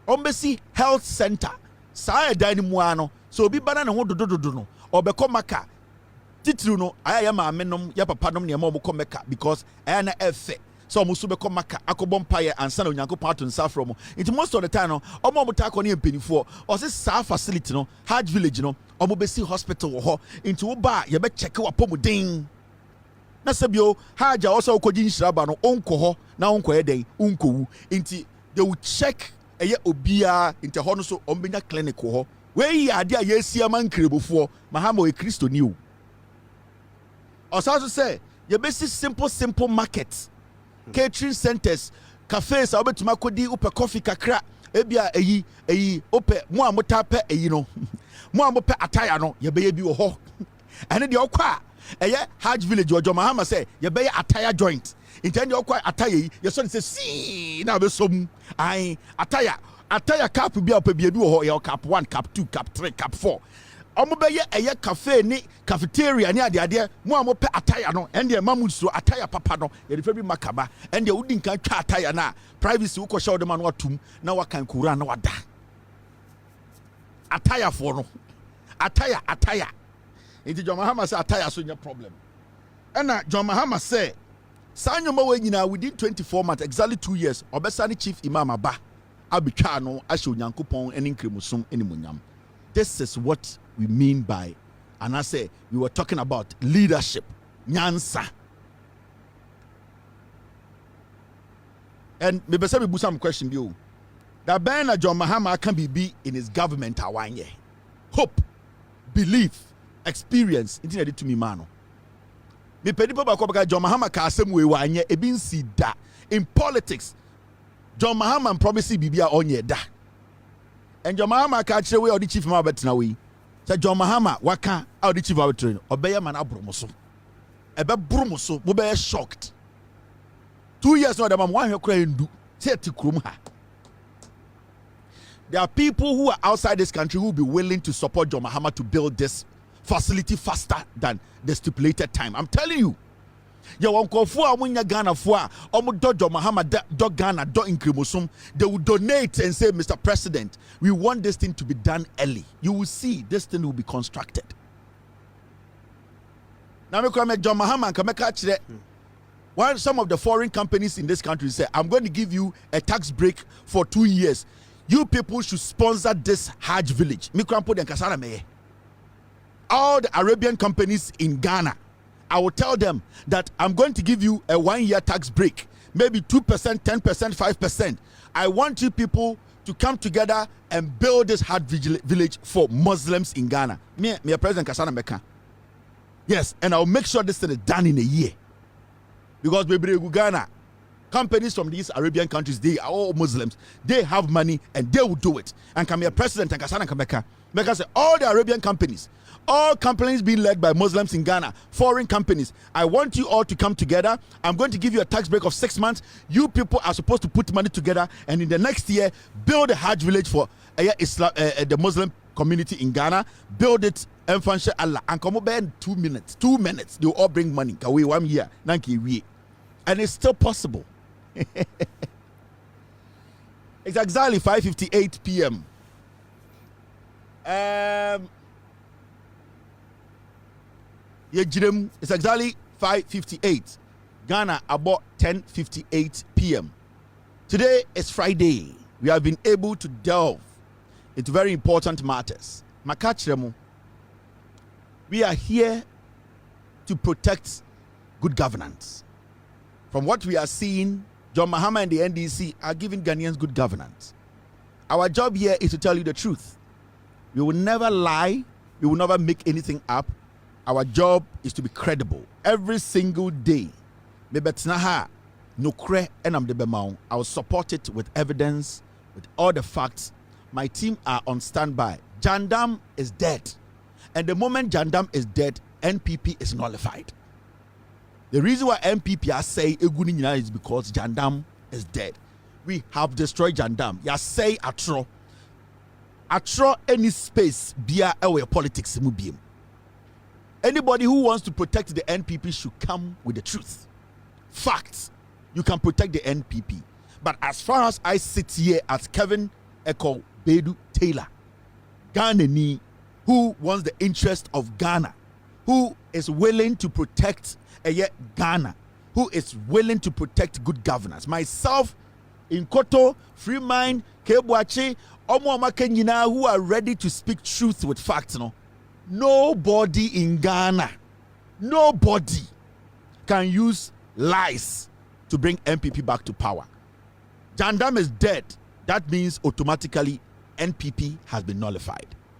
ombesi health center saa edan ni mu ano so obi bana ne ho dodododo no obekọ maka titru no aya maame nom ya papa nom ne ma obekọ meka because aya na efe so omuso bekọ maka akobọ mpaye ansa na onyankopon ato nsa from it most of the time no omo ta akọ ne mpenifo o se saa facility no Hajj village no omo besi hospital wo ho into wo ba ye be check wa pomuden na sebio Hajj also okoji nshiraba no onko ho na onko eden onko wu into they will check eye obia into ho no so ombenya clinic ho we ade a yesia man krebofo Mahama e Kristo ni o also say ye besi simple market catering centers cafes obetuma kodi upe coffee kakra ebia eyi ope mo amota pe eyi no mo amope ataya no ye be ye bi wo ho ene de okwa eye Hajj village ojo Mahama say ye be ataya joint intend okwa ataya yi ye so say si na be som ai ataya cap bi ope bi wo ho ye cap 1 cap 2 cap 3 cap 4 omo be ye eye cafe ni cafeteria ni ade mo amope ataya no ende mamuso ataya papa no ye de bi makaba ende wudi nkan twa ataya na privacy wo ko show dem no atum na wakan kura na wada ataya for no ataya enti John Mahama say ataya so nya problem ena John Mahama say sanyoma we nyina within 24 months exactly 2 years obesa ni chief imam aba abitwa no ahye onyankopon eni nkremusum eni munyam. This is what we mean by, and I say we were talking about leadership, nyansa. And maybe some question you. That Ben John Mahama can be in his government awanye. Hope, belief, experience. It to me mano. Me pedi papa ko John Mahama ka asem we wanye e bin si da. In politics, John Mahama promise bibia onye da. And John Mahama ka kire we odi chief ma betina we. Say John Mahama waka odi chief abetre no. Obeya man abromoso. Ebe bromoso, mo be shocked. 2 years no dem am wan hwe kra ndu. Say ti krom ha. There are people who are outside this country who will be willing to support John Mahama to build this facility faster than the stipulated time. I'm telling you. Ya wankofo amunya Ghana fo a omo do Mahama do Ghana do Nkrumah, they will donate and say, Mr. President, we want this thing to be done early. You will see this thing will be constructed. Now me come John Mahama come catch that. While some of the foreign companies in this country say, I'm going to give you a tax break for 2 years. You people should sponsor this Hajj village. Me come put in kasara me. All the Arabian companies in Ghana, I will tell them that I'm going to give you a 1 year tax break, maybe 2%, 10%, 5%. I want you people to come together and build this Hajj village for Muslims in Ghana. Me President Kasana Meka. Yes, and I'll make sure this thing is done in a year. Because baby Ghana, companies from these Arabian countries, they are all Muslims. They have money and they will do it. And come here, President and Kasana Kameka. Meka say all the Arabian companies, all companies being led by Muslims in Ghana, foreign companies, I want you all to come together. I'm going to give you a tax break of 6 months. You people are supposed to put money together and in the next year, build a Hajj village for Islam, the Muslim community in Ghana. Build it and function Allah. And come over in 2 minutes. 2 minutes, they will all bring money. Away 1 year. And it's still possible. It's exactly 5:58 p.m. It's exactly 5:58. Ghana about 10:58 p.m. Today is Friday. We have been able to delve into very important matters. Makachremu, we are here to protect good governance. From what we are seeing, John Mahama and the NDC are giving Ghanaians good governance. Our job here is to tell you the truth. We will never lie. We will never make anything up. Our job is to be credible every single day. I will support it with evidence, with all the facts. My team are on standby. Jandam is dead. And the moment Jandam is dead, NPP is nullified. The reason why NPP are saying Egunina is because Jandam is dead. We have destroyed Jandam. Ya say atro any space via our politics mubium. Anybody who wants to protect the NPP should come with the truth. facts, you can protect the NPP. But as far as I sit here as Kevin Eko Bedu Taylor, Ghanaian who wants the interest of Ghana, who is willing to protect Ghana, who is willing to protect good governance. Myself, Inkoto, Free Mind, Kebuachi, Omo Amakenyina, who are ready to speak truth with facts. Nobody in Ghana, nobody can use lies to bring NPP back to power. Jandam is dead. That means automatically NPP has been nullified.